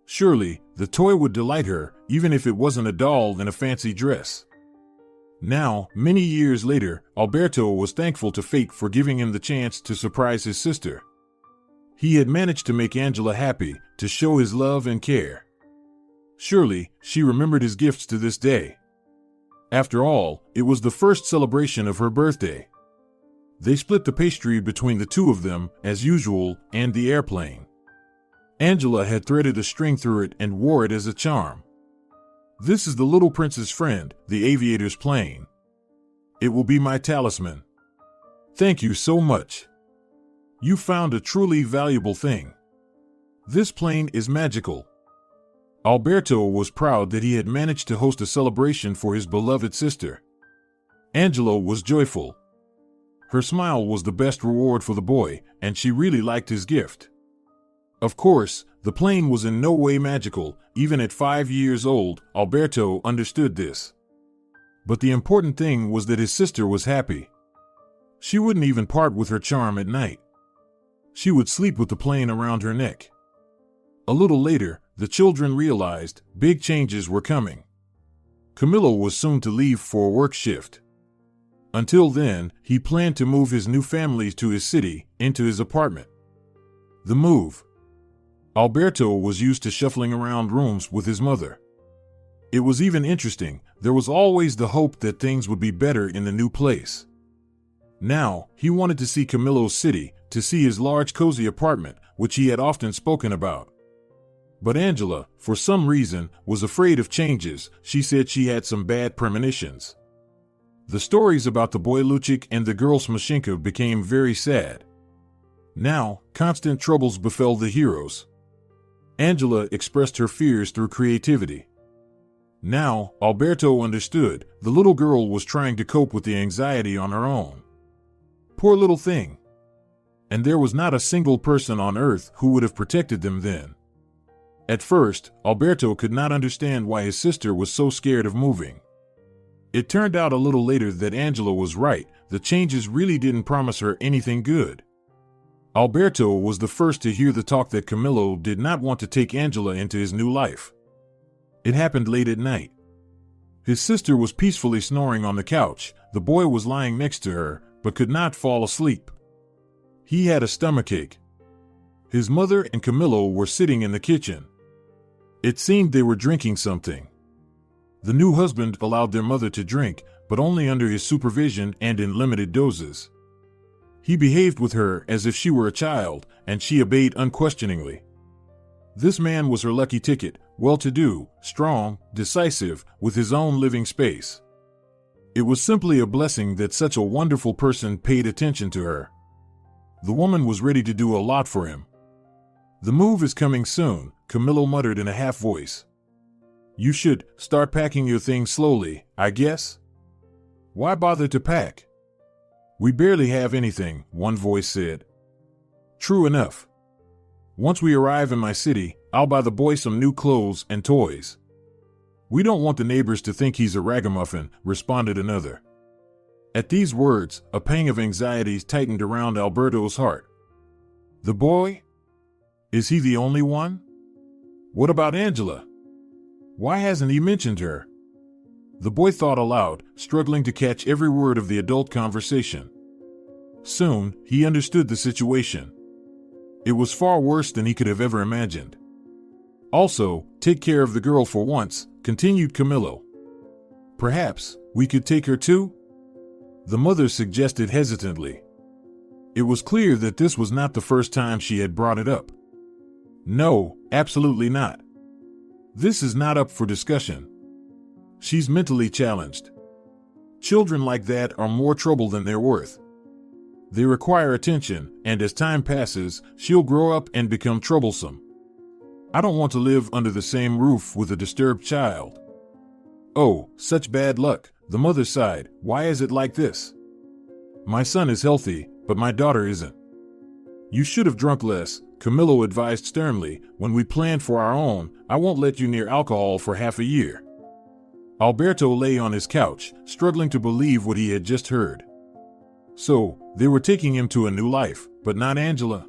Surely, the toy would delight her, even if it wasn't a doll in a fancy dress. Now, many years later, Alberto was thankful to fate for giving him the chance to surprise his sister. He had managed to make Angela happy, to show his love and care. Surely, she remembered his gifts to this day. After all, it was the first celebration of her birthday. They split the pastry between the two of them, as usual, and the airplane. Angela had threaded a string through it and wore it as a charm. This is the little prince's friend, the aviator's plane. It will be my talisman. Thank you so much. You found a truly valuable thing. This plane is magical. Alberto was proud that he had managed to host a celebration for his beloved sister. Angela was joyful. Her smile was the best reward for the boy, and she really liked his gift. Of course, the plane was in no way magical. Even at 5 years old, Alberto understood this. But the important thing was that his sister was happy. She wouldn't even part with her charm at night. She would sleep with the plane around her neck. A little later, the children realized big changes were coming. Camillo was soon to leave for a work shift. Until then, he planned to move his new family to his city, into his apartment. The move. Alberto was used to shuffling around rooms with his mother. It was even interesting. There was always the hope that things would be better in the new place. Now, he wanted to see Camillo's city, to see his large cozy apartment, which he had often spoken about. But Angela, for some reason, was afraid of changes. She said she had some bad premonitions. The stories about the boy Luchik and the girl Smashinka became very sad. Now, constant troubles befell the heroes. Angela expressed her fears through creativity. Now, Alberto understood. The little girl was trying to cope with the anxiety on her own. Poor little thing. And there was not a single person on earth who would have protected them then. At first, Alberto could not understand why his sister was so scared of moving. It turned out a little later that Angela was right. The changes really didn't promise her anything good. Alberto was the first to hear the talk that Camillo did not want to take Angela into his new life. It happened late at night. His sister was peacefully snoring on the couch. The boy was lying next to her, but could not fall asleep. He had a stomachache. His mother and Camillo were sitting in the kitchen. It seemed they were drinking something. The new husband allowed their mother to drink, but only under his supervision and in limited doses. He behaved with her as if she were a child, and she obeyed unquestioningly. This man was her lucky ticket, well-to-do, strong, decisive, with his own living space. It was simply a blessing that such a wonderful person paid attention to her. The woman was ready to do a lot for him. "The move is coming soon," Camillo muttered in a half voice. "You should start packing your things slowly, I guess." "Why bother to pack? We barely have anything," one voice said. "True enough. Once we arrive in my city, I'll buy the boy some new clothes and toys." "We don't want the neighbors to think he's a ragamuffin," responded another. At these words, a pang of anxiety tightened around Alberto's heart. The boy? Is he the only one? What about Angela? Why hasn't he mentioned her? The boy thought aloud, struggling to catch every word of the adult conversation. Soon, he understood the situation. It was far worse than he could have ever imagined. Also, take care of the girl for once, continued Camillo. Perhaps we could take her too? The mother suggested hesitantly. It was clear that this was not the first time she had brought it up. No, absolutely not. This is not up for discussion. She's mentally challenged. Children like that are more trouble than they're worth. They require attention, and as time passes, she'll grow up and become troublesome. I don't want to live under the same roof with a disturbed child. Oh, such bad luck, the mother sighed. Why is it like this? My son is healthy, but my daughter isn't. You should have drunk less, Camillo advised sternly. When we planned for our own, I won't let you near alcohol for half a year. Alberto lay on his couch, struggling to believe what he had just heard. So, they were taking him to a new life, but not Angela?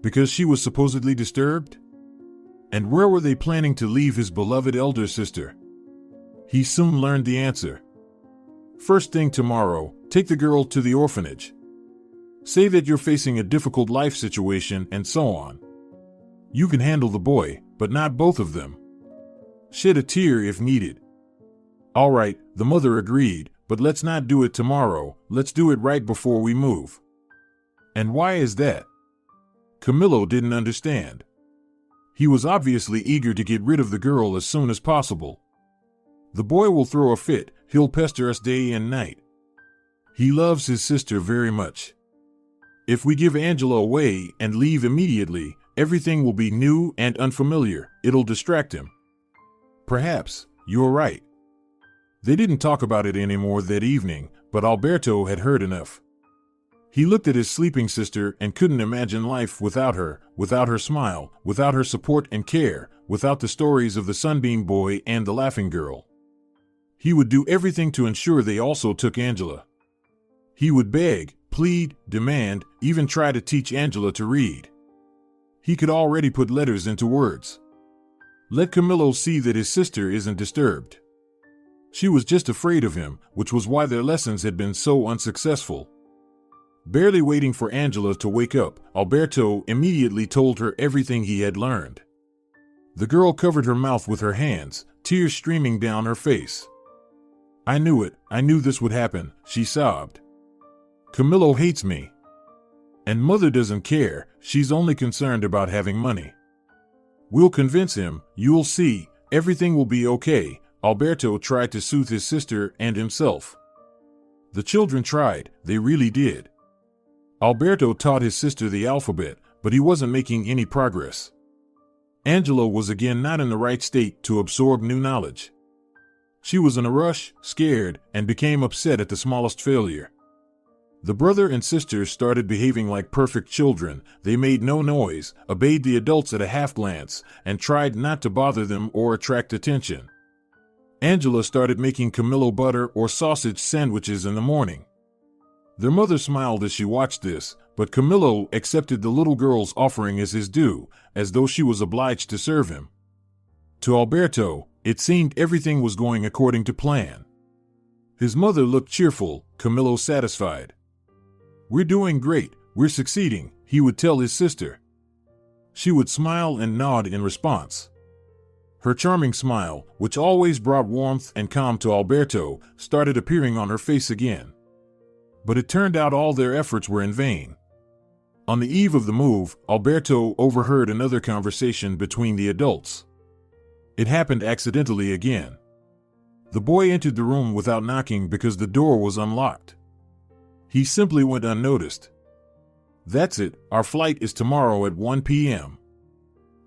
Because she was supposedly disturbed? And where were they planning to leave his beloved elder sister? He soon learned the answer. First thing tomorrow, take the girl to the orphanage. Say that you're facing a difficult life situation and so on. You can handle the boy, but not both of them. Shed a tear if needed. All right, the mother agreed, but let's not do it tomorrow, let's do it right before we move. And why is that? Camillo didn't understand. He was obviously eager to get rid of the girl as soon as possible. The boy will throw a fit, he'll pester us day and night. He loves his sister very much. If we give Angela away and leave immediately, everything will be new and unfamiliar, it'll distract him. Perhaps, you're right. They didn't talk about it anymore that evening, but Alberto had heard enough. He looked at his sleeping sister and couldn't imagine life without her smile, without her support and care, without the stories of the Sunbeam Boy and the Laughing Girl. He would do everything to ensure they also took Angela. He would beg, plead, demand, even try to teach Angela to read. He could already put letters into words. Let Camillo see that his sister isn't disturbed. She was just afraid of him, which was why their lessons had been so unsuccessful. Barely waiting for Angela to wake up, Alberto immediately told her everything he had learned. The girl covered her mouth with her hands, tears streaming down her face. I knew it, I knew this would happen, she sobbed. Camillo hates me. And mother doesn't care, she's only concerned about having money. We'll convince him, you'll see, everything will be okay. Alberto tried to soothe his sister and himself. The children tried, they really did. Alberto taught his sister the alphabet, but he wasn't making any progress. Angela was again not in the right state to absorb new knowledge. She was in a rush, scared, and became upset at the smallest failure. The brother and sisters started behaving like perfect children. They made no noise, obeyed the adults at a half glance, and tried not to bother them or attract attention. Angela started making Camillo butter or sausage sandwiches in the morning. Their mother smiled as she watched this, but Camillo accepted the little girl's offering as his due, as though she was obliged to serve him. To Alberto, it seemed everything was going according to plan. His mother looked cheerful, Camillo satisfied. We're doing great, we're succeeding, he would tell his sister. She would smile and nod in response. Her charming smile, which always brought warmth and calm to Alberto, started appearing on her face again. But it turned out all their efforts were in vain. On the eve of the move, Alberto overheard another conversation between the adults. It happened accidentally again. The boy entered the room without knocking because the door was unlocked. He simply went unnoticed. That's it, our flight is tomorrow at 1 p.m.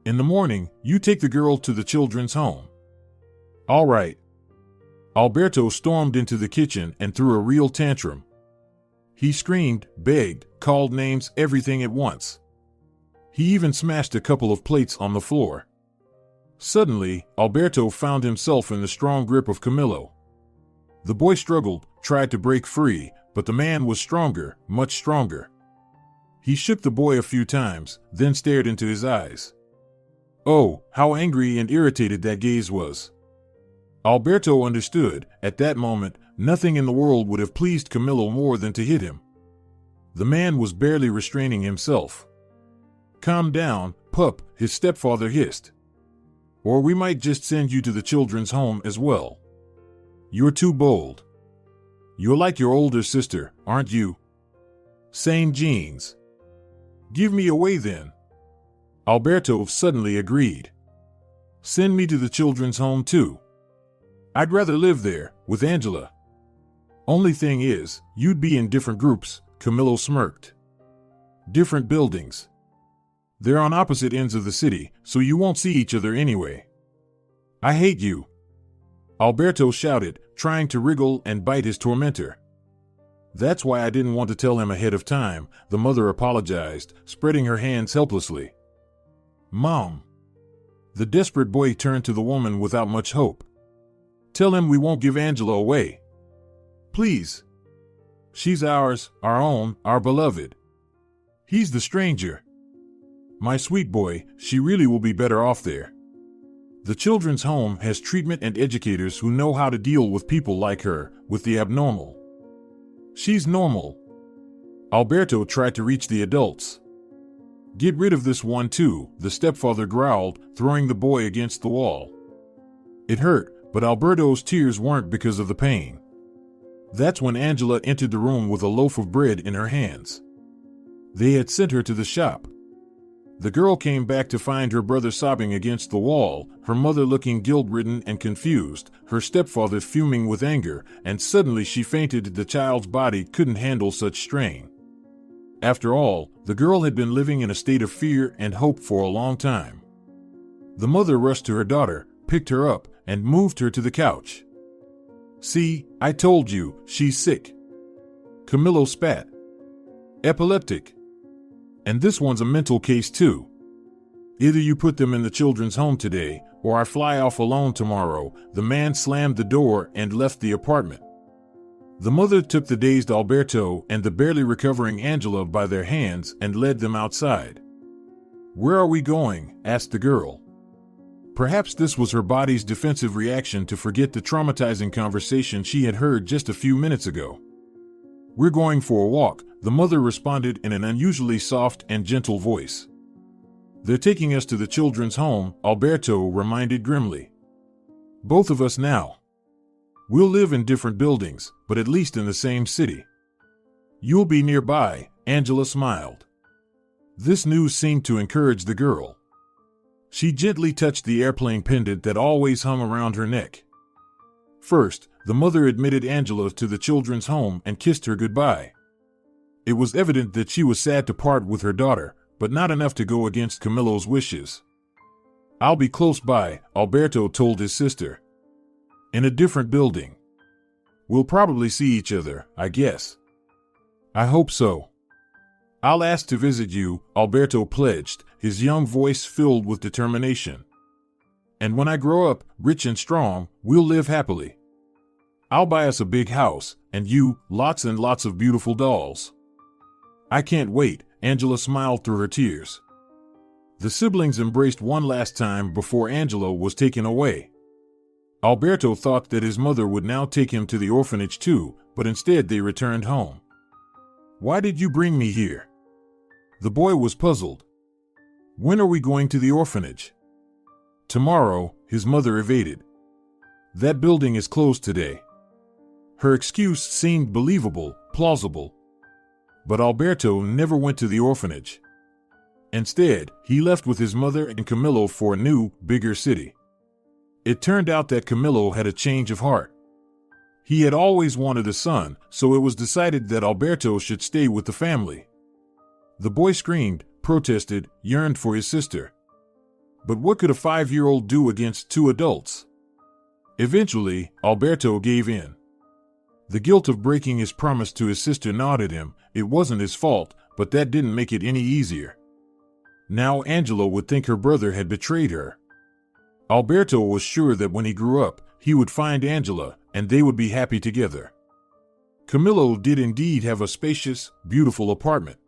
In the morning, you take the girl to the children's home. All right. Alberto stormed into the kitchen and threw a real tantrum. He screamed, begged, called names, everything at once. He even smashed a couple of plates on the floor. Suddenly, Alberto found himself in the strong grip of Camillo. The boy struggled, tried to break free, but the man was stronger, much stronger. He shook the boy a few times, then stared into his eyes. Oh, how angry and irritated that gaze was. Alberto understood, at that moment, nothing in the world would have pleased Camillo more than to hit him. The man was barely restraining himself. Calm down, pup, his stepfather hissed. Or we might just send you to the children's home as well. You're too bold. You're like your older sister, aren't you? Same genes. Give me away then. Alberto suddenly agreed. Send me to the children's home too. I'd rather live there, with Angela. Only thing is, you'd be in different groups, Camillo smirked. Different buildings. They're on opposite ends of the city, so you won't see each other anyway. I hate you. Alberto shouted, trying to wriggle and bite his tormentor. That's why I didn't want to tell him ahead of time, the mother apologized, spreading her hands helplessly. Mom. The desperate boy turned to the woman without much hope. Tell him we won't give Angela away. Please. She's ours, our own, our beloved. He's the stranger. My sweet boy, she really will be better off there. The children's home has treatment and educators who know how to deal with people like her, with the abnormal. She's normal. Alberto tried to reach the adults. Get rid of this one too, the stepfather growled, throwing the boy against the wall. It hurt, but Alberto's tears weren't because of the pain. That's when Angela entered the room with a loaf of bread in her hands. They had sent her to the shop. The girl came back to find her brother sobbing against the wall, her mother looking guilt-ridden and confused, her stepfather fuming with anger, and suddenly she fainted. The child's body couldn't handle such strain. After all, the girl had been living in a state of fear and hope for a long time. The mother rushed to her daughter, picked her up, and moved her to the couch. See, I told you, she's sick. Camillo spat. Epileptic. And this one's a mental case too. Either you put them in the children's home today, or I fly off alone tomorrow. The man slammed the door and left the apartment. The mother took the dazed Alberto and the barely recovering Angela by their hands and led them outside. Where are we going? Asked the girl. Perhaps this was her body's defensive reaction to forget the traumatizing conversation she had heard just a few minutes ago. We're going for a walk, the mother responded in an unusually soft and gentle voice. They're taking us to the children's home, Alberto reminded grimly. Both of us now. We'll live in different buildings, but at least in the same city. You'll be nearby, Angela smiled. This news seemed to encourage the girl. She gently touched the airplane pendant that always hung around her neck. First, the mother admitted Angela to the children's home and kissed her goodbye. It was evident that she was sad to part with her daughter, but not enough to go against Camillo's wishes. I'll be close by, Alberto told his sister. In a different building. We'll probably see each other, I guess. I hope so. I'll ask to visit you, Alberto pledged, his young voice filled with determination. And when I grow up, rich and strong, we'll live happily. I'll buy us a big house, and you, lots and lots of beautiful dolls. I can't wait, Angela smiled through her tears. The siblings embraced one last time before Angela was taken away. Alberto thought that his mother would now take him to the orphanage too, but instead they returned home. Why did you bring me here? The boy was puzzled. When are we going to the orphanage? Tomorrow, his mother evaded. That building is closed today. Her excuse seemed believable, plausible. But Alberto never went to the orphanage. Instead, he left with his mother and Camillo for a new, bigger city. It turned out that Camillo had a change of heart. He had always wanted a son, so it was decided that Alberto should stay with the family. The boy screamed, protested, yearned for his sister. But what could a 5-year-old do against 2 adults? Eventually, Alberto gave in. The guilt of breaking his promise to his sister gnawed at him. It wasn't his fault, but that didn't make it any easier. Now Angela would think her brother had betrayed her. Alberto was sure that when he grew up, he would find Angela and they would be happy together. Camillo did indeed have a spacious, beautiful apartment.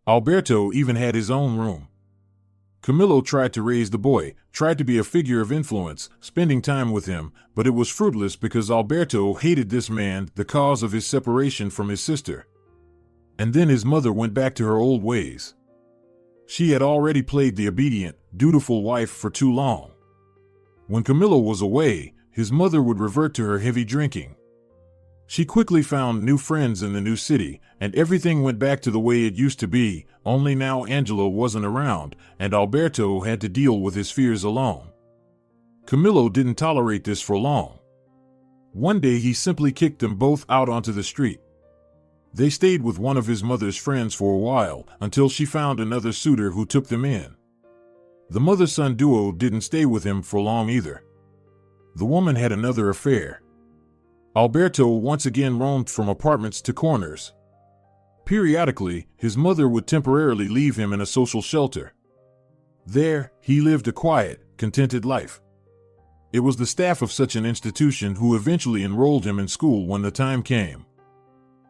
Alberto even had his own room. Camillo tried to raise the boy, tried to be a figure of influence, spending time with him, but it was fruitless because Alberto hated this man, the cause of his separation from his sister. And then his mother went back to her old ways. She had already played the obedient, dutiful wife for too long. When Camillo was away, his mother would revert to her heavy drinking. She quickly found new friends in the new city, and everything went back to the way it used to be, only now Angela wasn't around, and Alberto had to deal with his fears alone. Camillo didn't tolerate this for long. One day he simply kicked them both out onto the street. They stayed with one of his mother's friends for a while, until she found another suitor who took them in. The mother-son duo didn't stay with him for long either. The woman had another affair. Alberto once again roamed from apartments to corners. Periodically, his mother would temporarily leave him in a social shelter. There, he lived a quiet, contented life. It was the staff of such an institution who eventually enrolled him in school when the time came.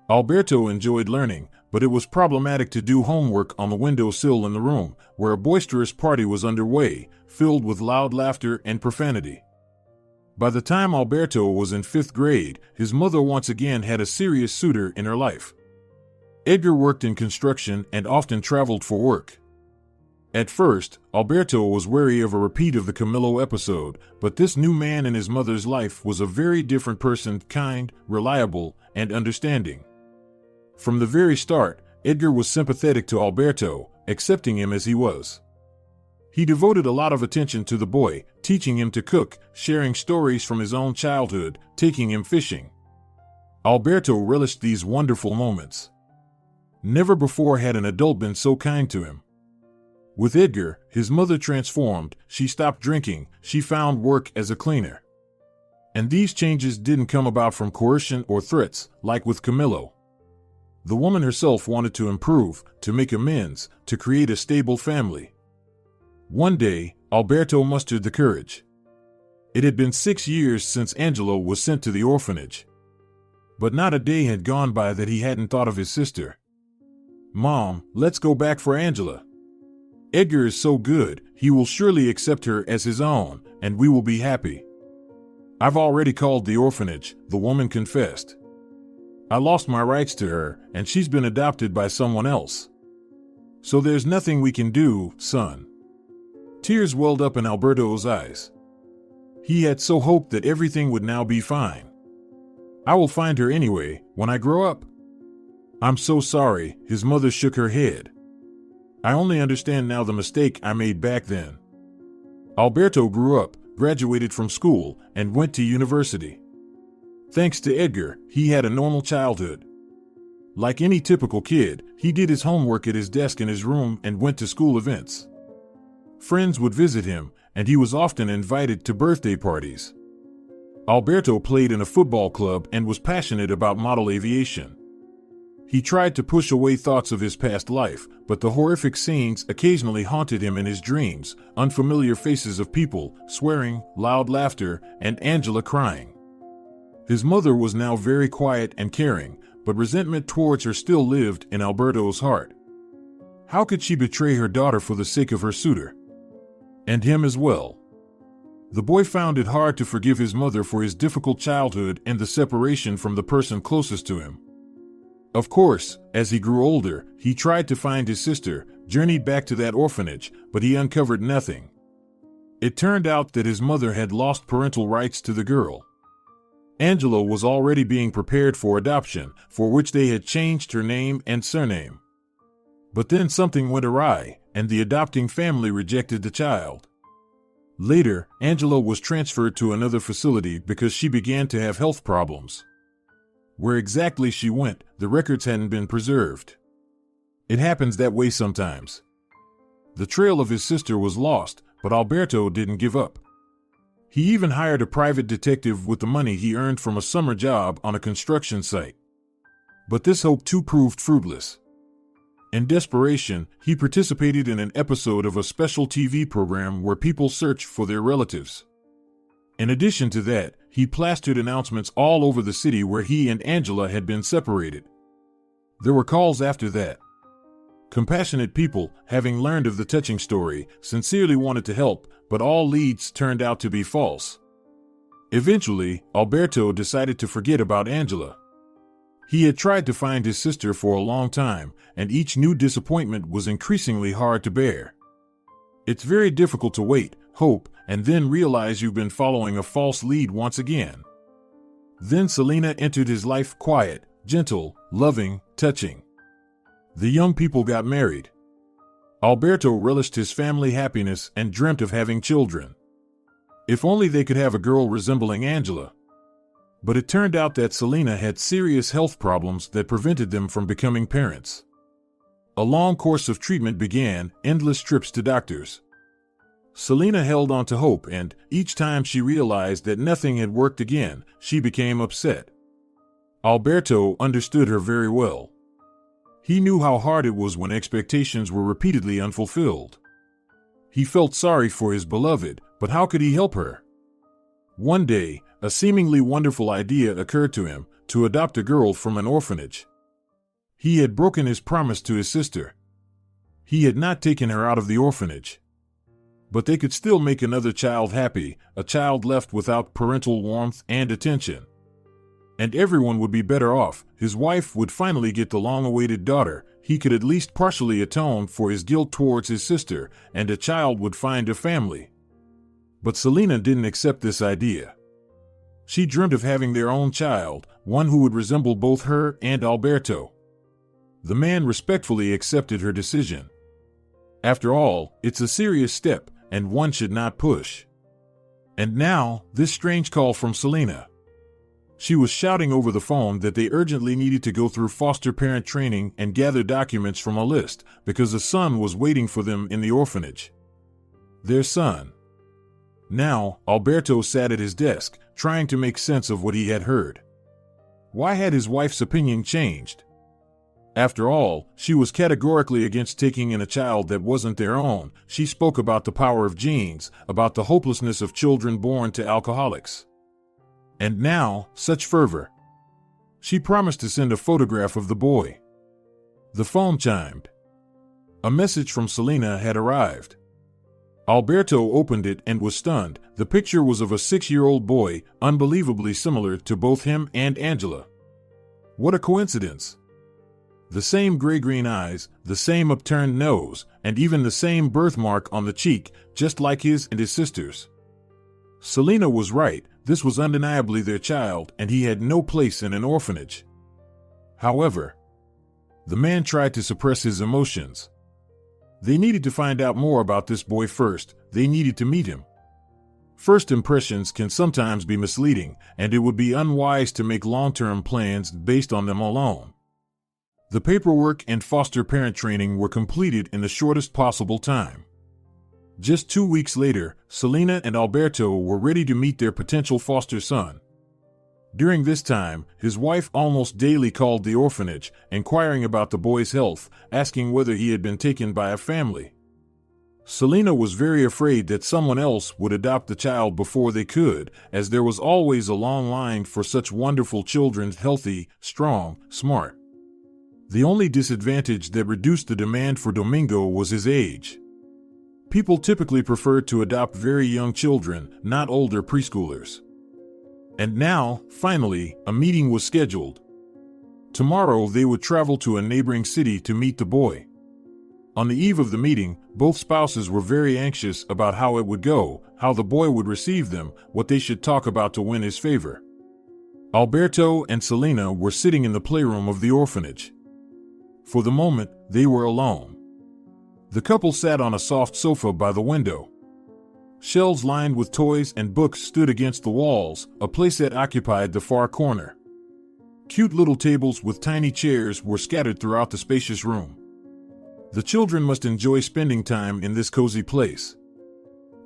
Alberto enjoyed learning, but it was problematic to do homework on the windowsill in the room, where a boisterous party was underway, filled with loud laughter and profanity. By the time Alberto was in 5th grade, his mother once again had a serious suitor in her life. Edgar worked in construction and often traveled for work. At first, Alberto was wary of a repeat of the Camillo episode, but this new man in his mother's life was a very different person, kind, reliable, and understanding. From the very start, Edgar was sympathetic to Alberto, accepting him as he was. He devoted a lot of attention to the boy, teaching him to cook, sharing stories from his own childhood, taking him fishing. Alberto relished these wonderful moments. Never before had an adult been so kind to him. With Edgar, his mother transformed, she stopped drinking, she found work as a cleaner. And these changes didn't come about from coercion or threats, like with Camillo. The woman herself wanted to improve, to make amends, to create a stable family. One day, Alberto mustered the courage. It had been 6 years since Angelo was sent to the orphanage. But not a day had gone by that he hadn't thought of his sister. "Mom, let's go back for Angela. Edgar is so good, he will surely accept her as his own, and we will be happy." "I've already called the orphanage," the woman confessed. "I lost my rights to her, and she's been adopted by someone else. So there's nothing we can do, son." Tears welled up in Alberto's eyes. He had so hoped that everything would now be fine. "I will find her anyway, when I grow up." "I'm so sorry," his mother shook her head. "I only understand now the mistake I made back then." Alberto grew up, graduated from school, and went to university. Thanks to Edgar, he had a normal childhood. Like any typical kid, he did his homework at his desk in his room and went to school events. Friends would visit him, and he was often invited to birthday parties. Alberto played in a football club and was passionate about model aviation. He tried to push away thoughts of his past life, but the horrific scenes occasionally haunted him in his dreams, unfamiliar faces of people, swearing, loud laughter, and Angela crying. His mother was now very quiet and caring, but resentment towards her still lived in Alberto's heart. How could she betray her daughter for the sake of her suitor? And him as well. The boy found it hard to forgive his mother for his difficult childhood and the separation from the person closest to him. Of course, as he grew older, he tried to find his sister, journeyed back to that orphanage, but he uncovered nothing. It turned out that his mother had lost parental rights to the girl. Angela was already being prepared for adoption, for which they had changed her name and surname. But then something went awry, and the adopting family rejected the child. Later, Angela was transferred to another facility because she began to have health problems. Where exactly she went, the records hadn't been preserved. It happens that way sometimes. The trail of his sister was lost, but Alberto didn't give up. He even hired a private detective with the money he earned from a summer job on a construction site. But this hope too proved fruitless. In desperation, he participated in an episode of a special TV program where people search for their relatives. In addition to that, he plastered announcements all over the city where he and Angela had been separated. There were calls after that. Compassionate people, having learned of the touching story, sincerely wanted to help, but all leads turned out to be false. Eventually, Alberto decided to forget about Angela. He had tried to find his sister for a long time, and each new disappointment was increasingly hard to bear. It's very difficult to wait, hope, and then realize you've been following a false lead once again. Then Celina entered his life, quiet, gentle, loving, touching. The young people got married. Alberto relished his family happiness and dreamt of having children. If only they could have a girl resembling Angela. But it turned out that Celina had serious health problems that prevented them from becoming parents. A long course of treatment began, endless trips to doctors. Celina held on to hope, and each time she realized that nothing had worked again, she became upset. Alberto understood her very well. He knew how hard it was when expectations were repeatedly unfulfilled. He felt sorry for his beloved, but how could he help her? One day, a seemingly wonderful idea occurred to him, to adopt a girl from an orphanage. He had broken his promise to his sister. He had not taken her out of the orphanage. But they could still make another child happy, a child left without parental warmth and attention. And everyone would be better off. His wife would finally get the long-awaited daughter, he could at least partially atone for his guilt towards his sister, and a child would find a family. But Celina didn't accept this idea. She dreamt of having their own child, one who would resemble both her and Alberto. The man respectfully accepted her decision. After all, it's a serious step, and one should not push. And now, this strange call from Celina. She was shouting over the phone that they urgently needed to go through foster parent training and gather documents from a list, because a son was waiting for them in the orphanage. Their son. Now, Alberto sat at his desk, trying to make sense of what he had heard. Why had his wife's opinion changed? After all, she was categorically against taking in a child that wasn't their own. She spoke about the power of genes, about the hopelessness of children born to alcoholics. And now, such fervor. She promised to send a photograph of the boy. The phone chimed. A message from Celina had arrived. Alberto opened it and was stunned. The picture was of a 6-year-old boy, unbelievably similar to both him and Angela. What a coincidence! The same gray-green eyes, the same upturned nose, and even the same birthmark on the cheek, just like his and his sister's. Celina was right, this was undeniably their child, and he had no place in an orphanage. However, the man tried to suppress his emotions. They needed to find out more about this boy first. They needed to meet him. First impressions can sometimes be misleading, and it would be unwise to make long-term plans based on them alone. The paperwork and foster parent training were completed in the shortest possible time. Just 2 weeks later, Celina and Alberto were ready to meet their potential foster son. During this time, his wife almost daily called the orphanage, inquiring about the boy's health, asking whether he had been taken by a family. Celina was very afraid that someone else would adopt the child before they could, as there was always a long line for such wonderful children, healthy, strong, smart. The only disadvantage that reduced the demand for Domingo was his age. People typically preferred to adopt very young children, not older preschoolers. And now, finally, a meeting was scheduled. Tomorrow they would travel to a neighboring city to meet the boy. On the eve of the meeting, both spouses were very anxious about how it would go, how the boy would receive them, what they should talk about to win his favor. Alberto and Celina were sitting in the playroom of the orphanage. For the moment, they were alone. The couple sat on a soft sofa by the window. Shelves lined with toys and books stood against the walls, a place that occupied the far corner. Cute little tables with tiny chairs were scattered throughout the spacious room. The children must enjoy spending time in this cozy place.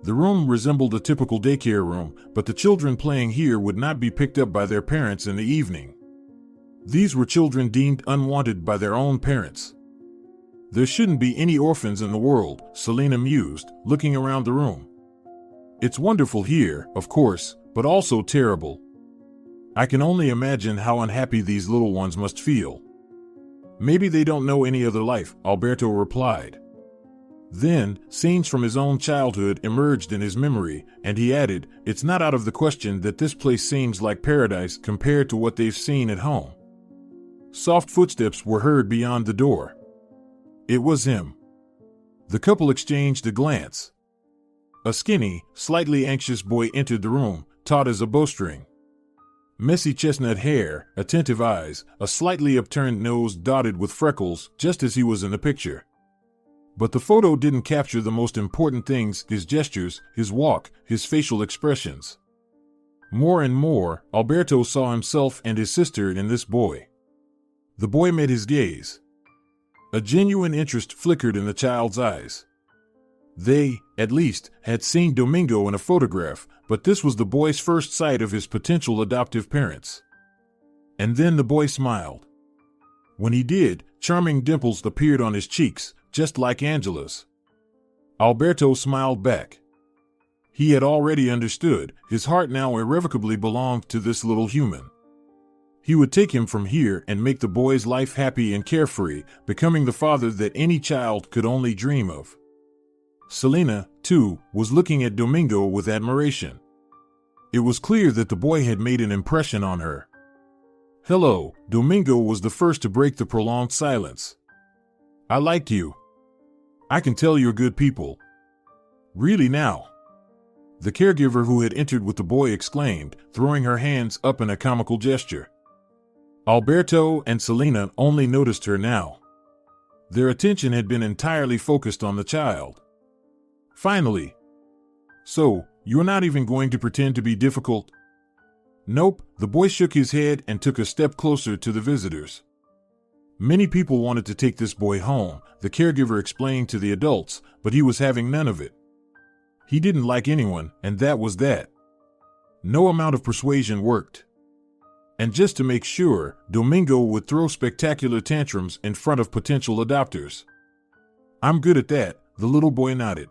The room resembled a typical daycare room, but the children playing here would not be picked up by their parents in the evening. These were children deemed unwanted by their own parents. There shouldn't be any orphans in the world, Celina mused, looking around the room. It's wonderful here, of course, but also terrible. I can only imagine how unhappy these little ones must feel. Maybe they don't know any other life, Alberto replied. Then, scenes from his own childhood emerged in his memory, and he added, it's not out of the question that this place seems like paradise compared to what they've seen at home. Soft footsteps were heard beyond the door. It was him. The couple exchanged a glance. A skinny, slightly anxious boy entered the room, taut as a bowstring. Messy chestnut hair, attentive eyes, a slightly upturned nose dotted with freckles, just as he was in the picture. But the photo didn't capture the most important things: his gestures, his walk, his facial expressions. More and more, Alberto saw himself and his sister in this boy. The boy met his gaze. A genuine interest flickered in the child's eyes. They, at least, had seen Domingo in a photograph, but this was the boy's first sight of his potential adoptive parents. And then the boy smiled. When he did, charming dimples appeared on his cheeks, just like Angela's. Alberto smiled back. He had already understood. His heart now irrevocably belonged to this little human. He would take him from here and make the boy's life happy and carefree, becoming the father that any child could only dream of. Celina, too, was looking at Domingo with admiration. It was clear that the boy had made an impression on her. Hello, Domingo was the first to break the prolonged silence. I liked you. I can tell you're good people. Really now? The caregiver who had entered with the boy exclaimed, throwing her hands up in a comical gesture. Alberto and Celina only noticed her now. Their attention had been entirely focused on the child. Finally. So, you're not even going to pretend to be difficult? Nope, the boy shook his head and took a step closer to the visitors. Many people wanted to take this boy home, the caregiver explained to the adults, but he was having none of it. He didn't like anyone, and that was that. No amount of persuasion worked. And just to make sure, Domingo would throw spectacular tantrums in front of potential adopters. I'm good at that, the little boy nodded.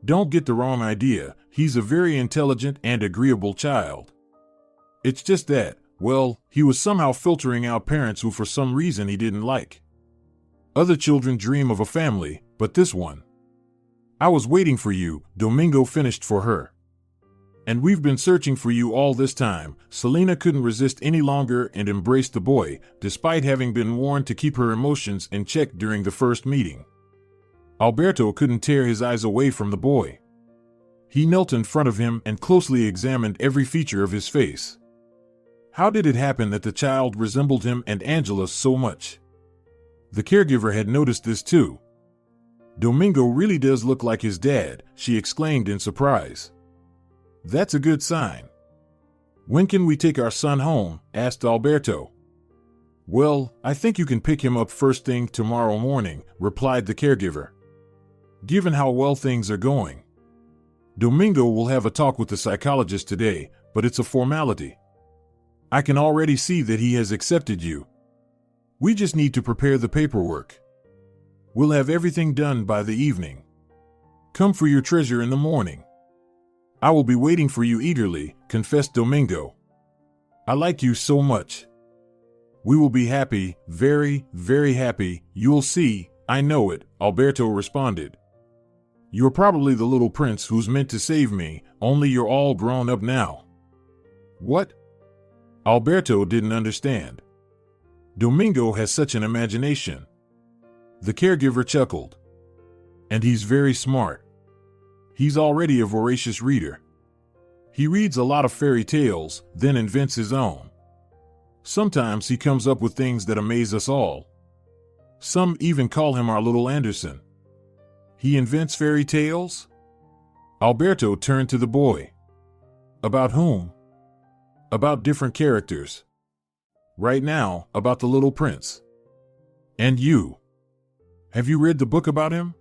Don't get the wrong idea, he's a very intelligent and agreeable child. It's just that, well, he was somehow filtering out parents who for some reason he didn't like. Other children dream of a family, but this one. I was waiting for you, Domingo finished for her. And we've been searching for you all this time. Celina couldn't resist any longer and embraced the boy, despite having been warned to keep her emotions in check during the first meeting. Alberto couldn't tear his eyes away from the boy. He knelt in front of him and closely examined every feature of his face. How did it happen that the child resembled him and Angela so much? The caregiver had noticed this too. Domingo really does look like his dad, she exclaimed in surprise. That's a good sign. When can we take our son home? Asked Alberto. Well, I think you can pick him up first thing tomorrow morning, replied the caregiver. Given how well things are going. Domingo will have a talk with the psychologist today, but it's a formality. I can already see that he has accepted you. We just need to prepare the paperwork. We'll have everything done by the evening. Come for your treasure in the morning. I will be waiting for you eagerly, confessed Domingo. I like you so much. We will be happy, very, very happy, you'll see, I know it, Alberto responded. You're probably the little prince who's meant to save me, only you're all grown up now. What? Alberto didn't understand. Domingo has such an imagination. The caregiver chuckled. And he's very smart. He's already a voracious reader. He reads a lot of fairy tales, then invents his own. Sometimes he comes up with things that amaze us all. Some even call him our little Anderson. He invents fairy tales? Alberto turned to the boy. About whom? About different characters. Right now, about the little prince. And you. Have you read the book about him?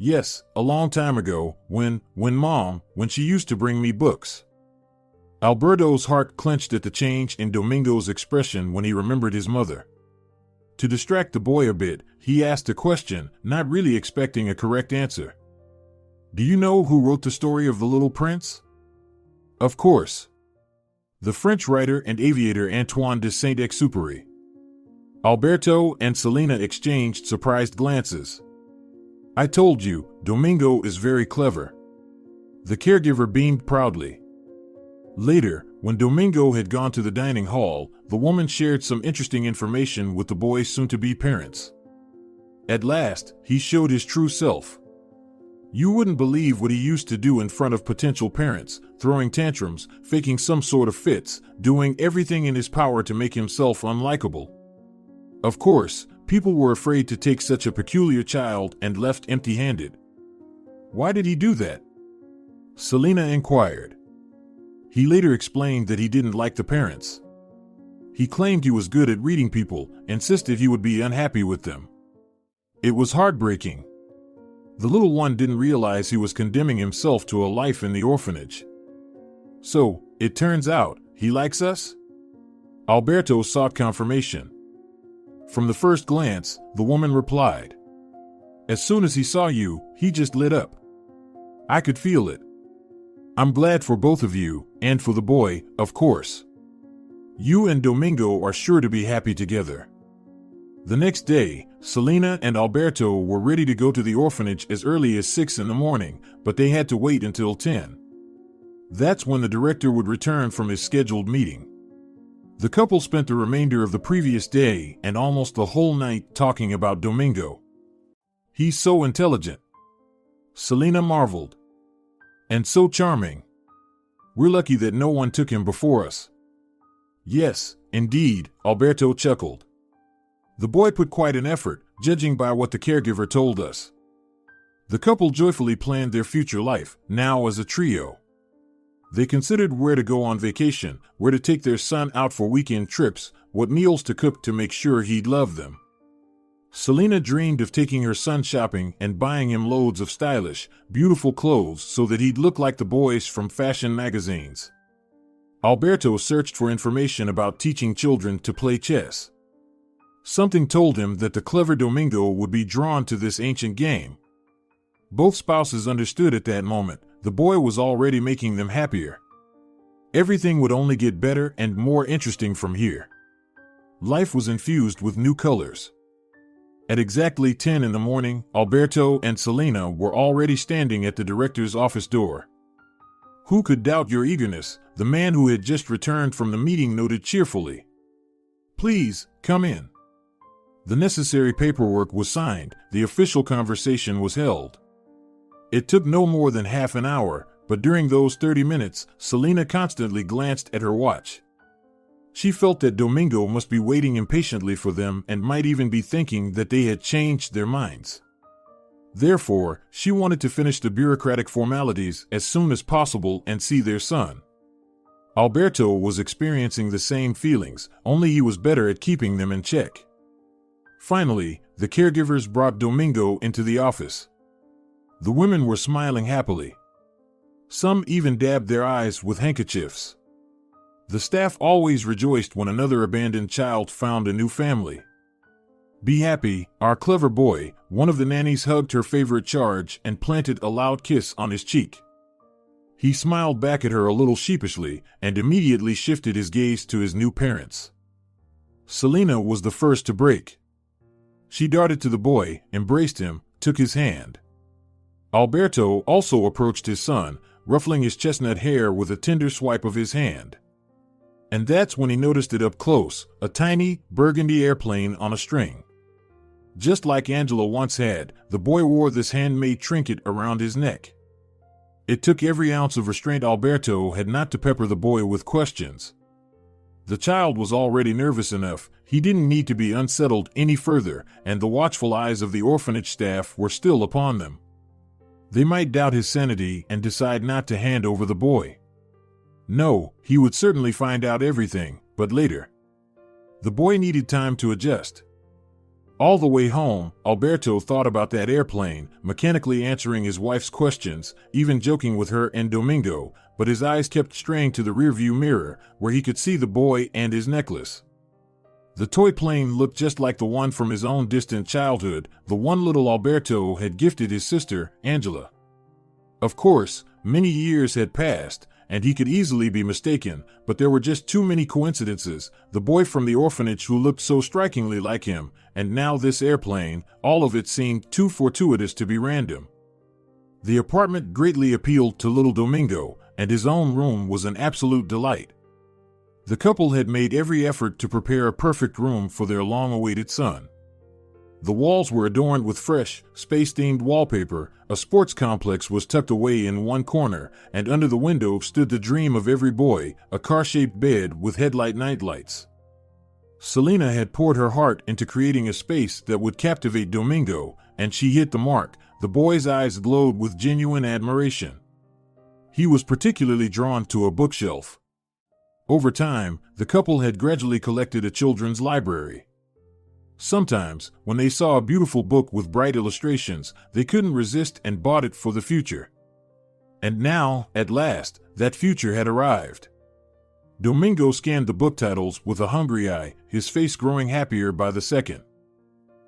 Yes, a long time ago, when she used to bring me books. Alberto's heart clenched at the change in Domingo's expression when he remembered his mother. To distract the boy a bit, he asked a question, not really expecting a correct answer. Do you know who wrote the story of The Little Prince? Of course. The French writer and aviator Antoine de Saint-Exupéry. Alberto and Celina exchanged surprised glances. I told you, Domingo is very clever. The caregiver beamed proudly. Later, when Domingo had gone to the dining hall, the woman shared some interesting information with the boy's soon-to-be parents. At last, he showed his true self. You wouldn't believe what he used to do in front of potential parents, throwing tantrums, faking some sort of fits, doing everything in his power to make himself unlikable. Of course, people were afraid to take such a peculiar child and left empty-handed. Why did he do that? Celina inquired. He later explained that he didn't like the parents. He claimed he was good at reading people, insisted he would be unhappy with them. It was heartbreaking. The little one didn't realize he was condemning himself to a life in the orphanage. So, it turns out, he likes us? Alberto sought confirmation. From the first glance, the woman replied. As soon as he saw you, he just lit up. I could feel it. I'm glad for both of you, and for the boy, of course. You and Domingo are sure to be happy together. The next day, Celina and Alberto were ready to go to the orphanage as early as 6 in the morning, but they had to wait until 10. That's when the director would return from his scheduled meeting. The couple spent the remainder of the previous day and almost the whole night talking about Domingo. He's so intelligent. Celina marveled. And so charming. We're lucky that no one took him before us. Yes, indeed, Alberto chuckled. The boy put quite an effort, judging by what the caregiver told us. The couple joyfully planned their future life, now as a trio. They considered where to go on vacation, where to take their son out for weekend trips, what meals to cook to make sure he'd love them. Celina dreamed of taking her son shopping and buying him loads of stylish, beautiful clothes so that he'd look like the boys from fashion magazines. Alberto searched for information about teaching children to play chess. Something told him that the clever Domingo would be drawn to this ancient game. Both spouses understood at that moment, the boy was already making them happier. Everything would only get better and more interesting from here. Life was infused with new colors. At exactly 10 in the morning, Alberto and Celina were already standing at the director's office door. Who could doubt your eagerness? The man who had just returned from the meeting noted cheerfully. Please, come in. The necessary paperwork was signed, the official conversation was held. It took no more than half an hour, but during those 30 minutes, Celina constantly glanced at her watch. She felt that Domingo must be waiting impatiently for them and might even be thinking that they had changed their minds. Therefore, she wanted to finish the bureaucratic formalities as soon as possible and see their son. Alberto was experiencing the same feelings, only he was better at keeping them in check. Finally, the caregivers brought Domingo into the office. The women were smiling happily. Some even dabbed their eyes with handkerchiefs. The staff always rejoiced when another abandoned child found a new family. Be happy, our clever boy, one of the nannies hugged her favorite charge and planted a loud kiss on his cheek. He smiled back at her a little sheepishly and immediately shifted his gaze to his new parents. Celina was the first to break. She darted to the boy, embraced him, took his hand. Alberto also approached his son, ruffling his chestnut hair with a tender swipe of his hand. And that's when he noticed it up close, a tiny, burgundy airplane on a string. Just like Angela once had, the boy wore this handmade trinket around his neck. It took every ounce of restraint Alberto had not to pepper the boy with questions. The child was already nervous enough, he didn't need to be unsettled any further, and the watchful eyes of the orphanage staff were still upon them. They might doubt his sanity and decide not to hand over the boy. No, he would certainly find out everything, but later. The boy needed time to adjust. All the way home, Alberto thought about that airplane, mechanically answering his wife's questions, even joking with her and Domingo, but his eyes kept straying to the rearview mirror, where he could see the boy and his necklace. The toy plane looked just like the one from his own distant childhood, the one little Alberto had gifted his sister, Angela. Of course, many years had passed, and he could easily be mistaken, but there were just too many coincidences. The boy from the orphanage who looked so strikingly like him, and now this airplane, all of it seemed too fortuitous to be random. The apartment greatly appealed to little Domingo, and his own room was an absolute delight. The couple had made every effort to prepare a perfect room for their long-awaited son. The walls were adorned with fresh, space-themed wallpaper, a sports complex was tucked away in one corner, and under the window stood the dream of every boy, a car-shaped bed with headlight nightlights. Celina had poured her heart into creating a space that would captivate Domingo, and she hit the mark. The boy's eyes glowed with genuine admiration. He was particularly drawn to a bookshelf. Over time, the couple had gradually collected a children's library. Sometimes, when they saw a beautiful book with bright illustrations, they couldn't resist and bought it for the future. And now, at last, that future had arrived. Domingo scanned the book titles with a hungry eye, his face growing happier by the second.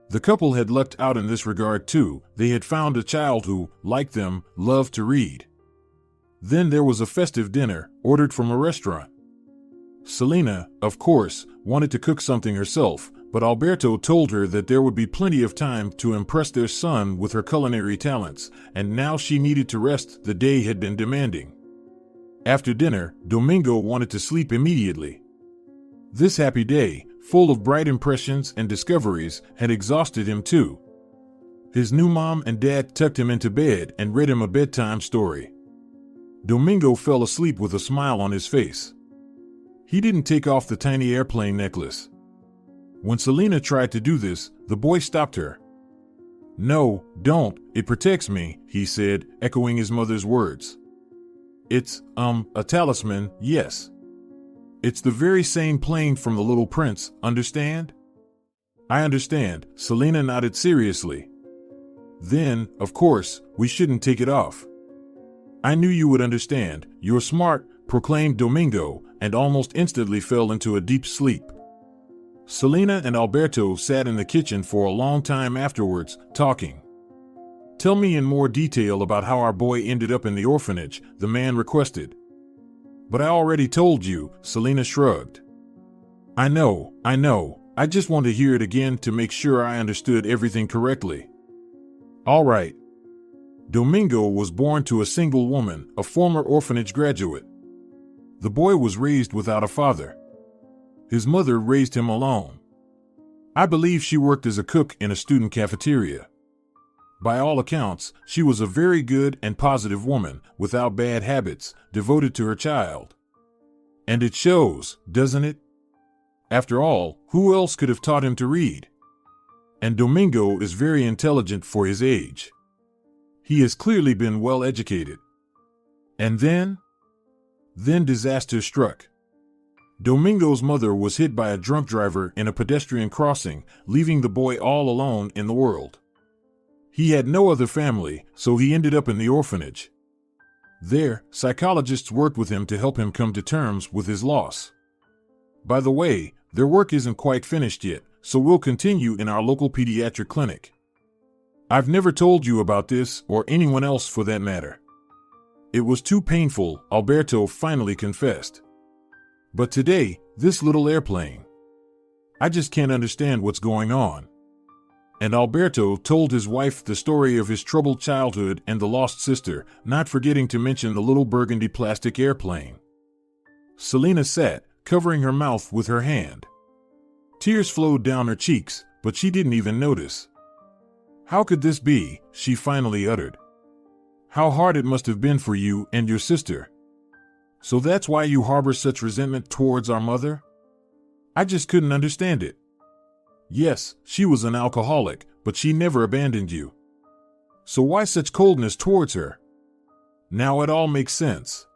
The couple had lucked out in this regard too. They had found a child who, like them, loved to read. Then there was a festive dinner, ordered from a restaurant. Celina, of course, wanted to cook something herself, but Alberto told her that there would be plenty of time to impress their son with her culinary talents, and now she needed to rest. The day had been demanding. After dinner, Domingo wanted to sleep immediately. This happy day, full of bright impressions and discoveries, had exhausted him too. His new mom and dad tucked him into bed and read him a bedtime story. Domingo fell asleep with a smile on his face. He didn't take off the tiny airplane necklace. When Celina tried to do this, the boy stopped her. "No, don't, it protects me," he said, echoing his mother's words. "It's, a talisman, yes. It's the very same plane from the Little Prince, understand?" "I understand," Celina nodded seriously. "Then, of course, we shouldn't take it off." "I knew you would understand, you're smart," proclaimed Domingo, and almost instantly fell into a deep sleep. Celina and Alberto sat in the kitchen for a long time afterwards, talking. "Tell me in more detail about how our boy ended up in the orphanage," the man requested. "But I already told you," Celina shrugged. I know, I just want to hear it again to make sure I understood everything correctly." "All right." Domingo was born to a single woman, a former orphanage graduate. The boy was raised without a father. His mother raised him alone. I believe she worked as a cook in a student cafeteria. By all accounts, she was a very good and positive woman, without bad habits, devoted to her child. And it shows, doesn't it? After all, who else could have taught him to read? And Domingo is very intelligent for his age. He has clearly been well educated. And then disaster struck. Domingo's mother was hit by a drunk driver in a pedestrian crossing, leaving the boy all alone in the world. He had no other family, so he ended up in the orphanage. There, psychologists worked with him to help him come to terms with his loss. By the way, their work isn't quite finished yet, so we'll continue in our local pediatric clinic. I've never told you about this, or anyone else for that matter. It was too painful, Alberto finally confessed. But today, this little airplane. I just can't understand what's going on. And Alberto told his wife the story of his troubled childhood and the lost sister, not forgetting to mention the little burgundy plastic airplane. Celina sat, covering her mouth with her hand. Tears flowed down her cheeks, but she didn't even notice. "How could this be?" she finally uttered. "How hard it must have been for you and your sister. So that's why you harbor such resentment towards our mother? I just couldn't understand it. Yes, she was an alcoholic, but she never abandoned you. So why such coldness towards her? Now it all makes sense."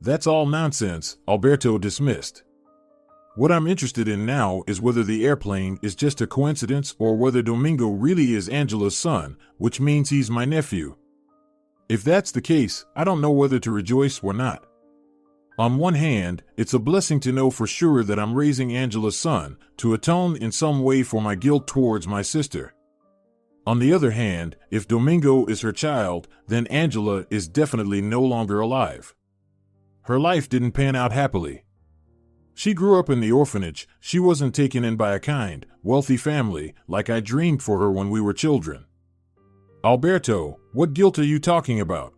"That's all nonsense," Alberto dismissed. "What I'm interested in now is whether the airplane is just a coincidence or whether Domingo really is Angela's son, which means he's my nephew. If that's the case, I don't know whether to rejoice or not." On one hand, it's a blessing to know for sure that I'm raising Angela's son, to atone in some way for my guilt towards my sister. On the other hand, if Domingo is her child, then Angela is definitely no longer alive. Her life didn't pan out happily. She grew up in the orphanage. She wasn't taken in by a kind, wealthy family like I dreamed for her when we were children. Alberto, what guilt are you talking about?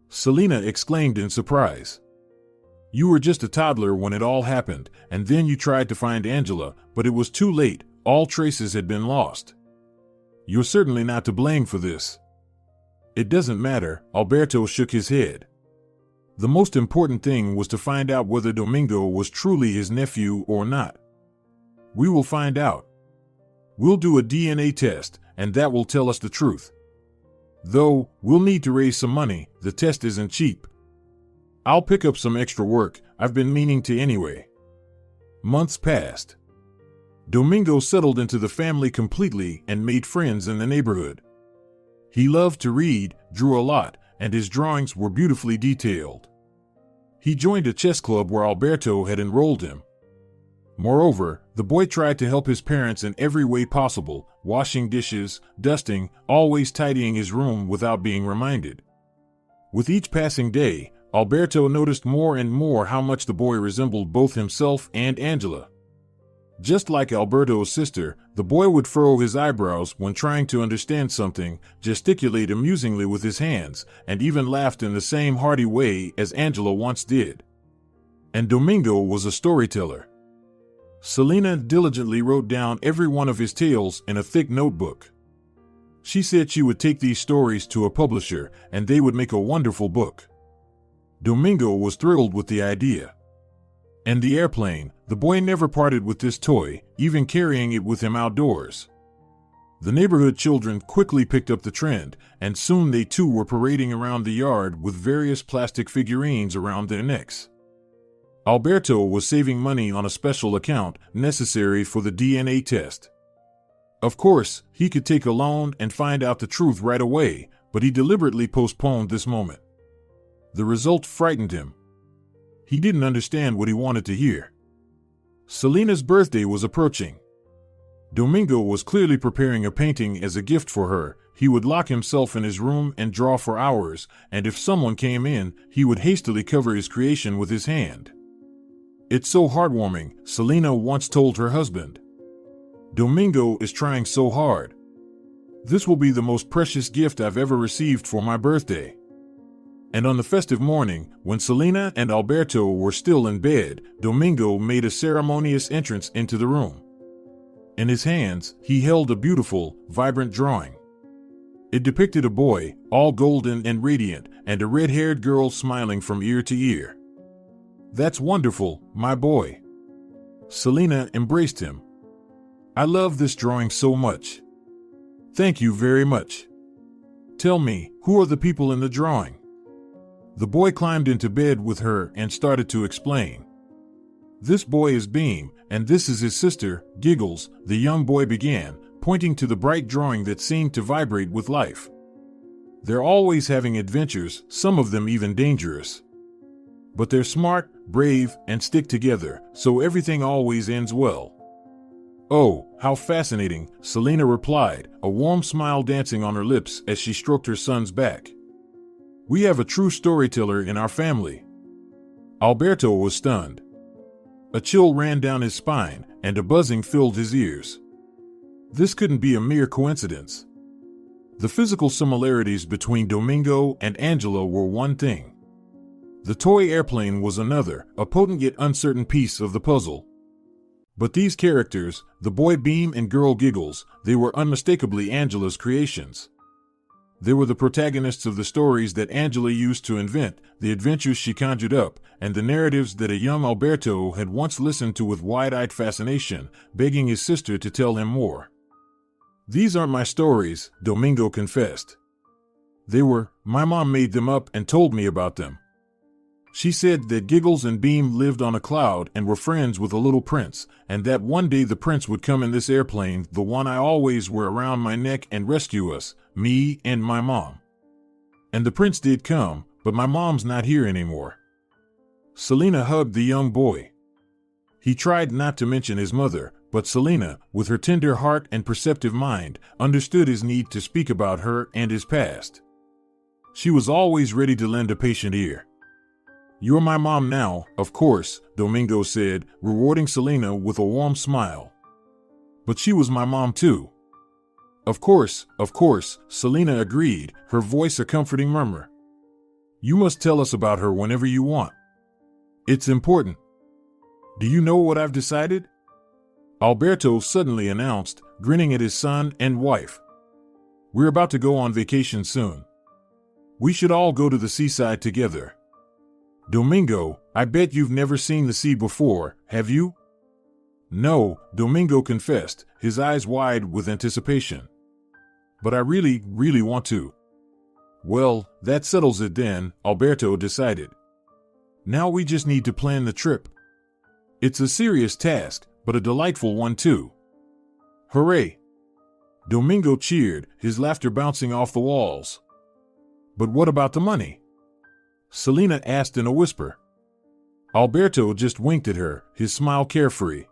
Celina exclaimed in surprise. You were just a toddler when it all happened, and then you tried to find Angela, but it was too late. All traces had been lost. You're certainly not to blame for this. It doesn't matter, Alberto shook his head. The most important thing was to find out whether Domingo was truly his nephew or not. We will find out. We'll do a DNA test, and that will tell us the truth. Though, we'll need to raise some money, the test isn't cheap. I'll pick up some extra work, I've been meaning to anyway. Months passed. Domingo settled into the family completely and made friends in the neighborhood. He loved to read, drew a lot, and his drawings were beautifully detailed. He joined a chess club where Alberto had enrolled him. Moreover, the boy tried to help his parents in every way possible, washing dishes, dusting, always tidying his room without being reminded. With each passing day, Alberto noticed more and more how much the boy resembled both himself and Angela. Just like Alberto's sister, the boy would furrow his eyebrows when trying to understand something, gesticulate amusingly with his hands, and even laughed in the same hearty way as Angela once did. And Domingo was a storyteller. Celina diligently wrote down every one of his tales in a thick notebook. She said she would take these stories to a publisher, and they would make a wonderful book. Domingo was thrilled with the idea. And the airplane, the boy never parted with this toy, even carrying it with him outdoors. The neighborhood children quickly picked up the trend, and soon they too were parading around the yard with various plastic figurines around their necks. Alberto was saving money on a special account necessary for the DNA test. Of course, he could take a loan and find out the truth right away, but he deliberately postponed this moment. The result frightened him. He didn't understand what he wanted to hear. Celina's birthday was approaching. Domingo was clearly preparing a painting as a gift for her. He would lock himself in his room and draw for hours, and if someone came in, he would hastily cover his creation with his hand. It's so heartwarming, Celina once told her husband. Domingo is trying so hard. This will be the most precious gift I've ever received for my birthday. And on the festive morning, when Celina and Alberto were still in bed, Domingo made a ceremonious entrance into the room. In his hands, he held a beautiful, vibrant drawing. It depicted a boy, all golden and radiant, and a red-haired girl smiling from ear to ear. That's wonderful, my boy. Celina embraced him. I love this drawing so much. Thank you very much. Tell me, who are the people in the drawing? The boy climbed into bed with her and started to explain. This boy is Beam, and this is his sister, Giggles, the young boy began, pointing to the bright drawing that seemed to vibrate with life. They're always having adventures, some of them even dangerous. But they're smart, brave, and stick together, so everything always ends well. Oh, how fascinating, Celina replied, a warm smile dancing on her lips as she stroked her son's back. We have a true storyteller in our family. Alberto was stunned. A chill ran down his spine, and a buzzing filled his ears. This couldn't be a mere coincidence. The physical similarities between Domingo and Angela were one thing. The toy airplane was another, a potent yet uncertain piece of the puzzle. But these characters, the boy Beam and girl Giggles, they were unmistakably Angela's creations. They were the protagonists of the stories that Angela used to invent, the adventures she conjured up, and the narratives that a young Alberto had once listened to with wide-eyed fascination, begging his sister to tell him more. These aren't my stories, Domingo confessed. They were, my mom made them up and told me about them. She said that Giggles and Beam lived on a cloud and were friends with a little prince, and that one day the prince would come in this airplane, the one I always wear around my neck, and rescue us, me and my mom. And the prince did come, but my mom's not here anymore. Celina hugged the young boy. He tried not to mention his mother, but Celina, with her tender heart and perceptive mind, understood his need to speak about her and his past. She was always ready to lend a patient ear. "You're my mom now, of course," Domingo said, rewarding Celina with a warm smile. "But she was my mom too." Of course, Celina agreed, her voice a comforting murmur. "You must tell us about her whenever you want. It's important." "Do you know what I've decided?" Alberto suddenly announced, grinning at his son and wife. "We're about to go on vacation soon. We should all go to the seaside together." "Domingo, I bet you've never seen the sea before, have you?" "No," Domingo confessed, his eyes wide with anticipation. "But I really, really want to." "Well, that settles it then," Alberto decided. "Now we just need to plan the trip. It's a serious task, but a delightful one too." "Hooray!" Domingo cheered, his laughter bouncing off the walls. "But what about the money?" Celina asked in a whisper. Alberto just winked at her, his smile carefree.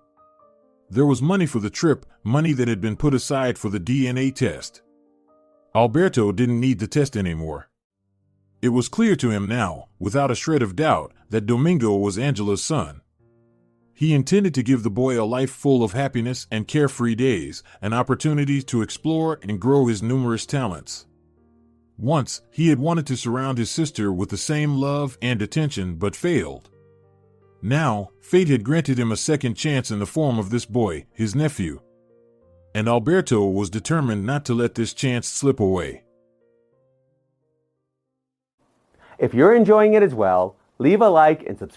There was money for the trip, money that had been put aside for the DNA test. Alberto didn't need the test anymore. It was clear to him now, without a shred of doubt, that Domingo was Angela's son. He intended to give the boy a life full of happiness and carefree days, an opportunity to explore and grow his numerous talents. Once, he had wanted to surround his sister with the same love and attention but failed. Now, fate had granted him a second chance in the form of this boy, his nephew. And Alberto was determined not to let this chance slip away. If you're enjoying it as well, leave a like and subscribe.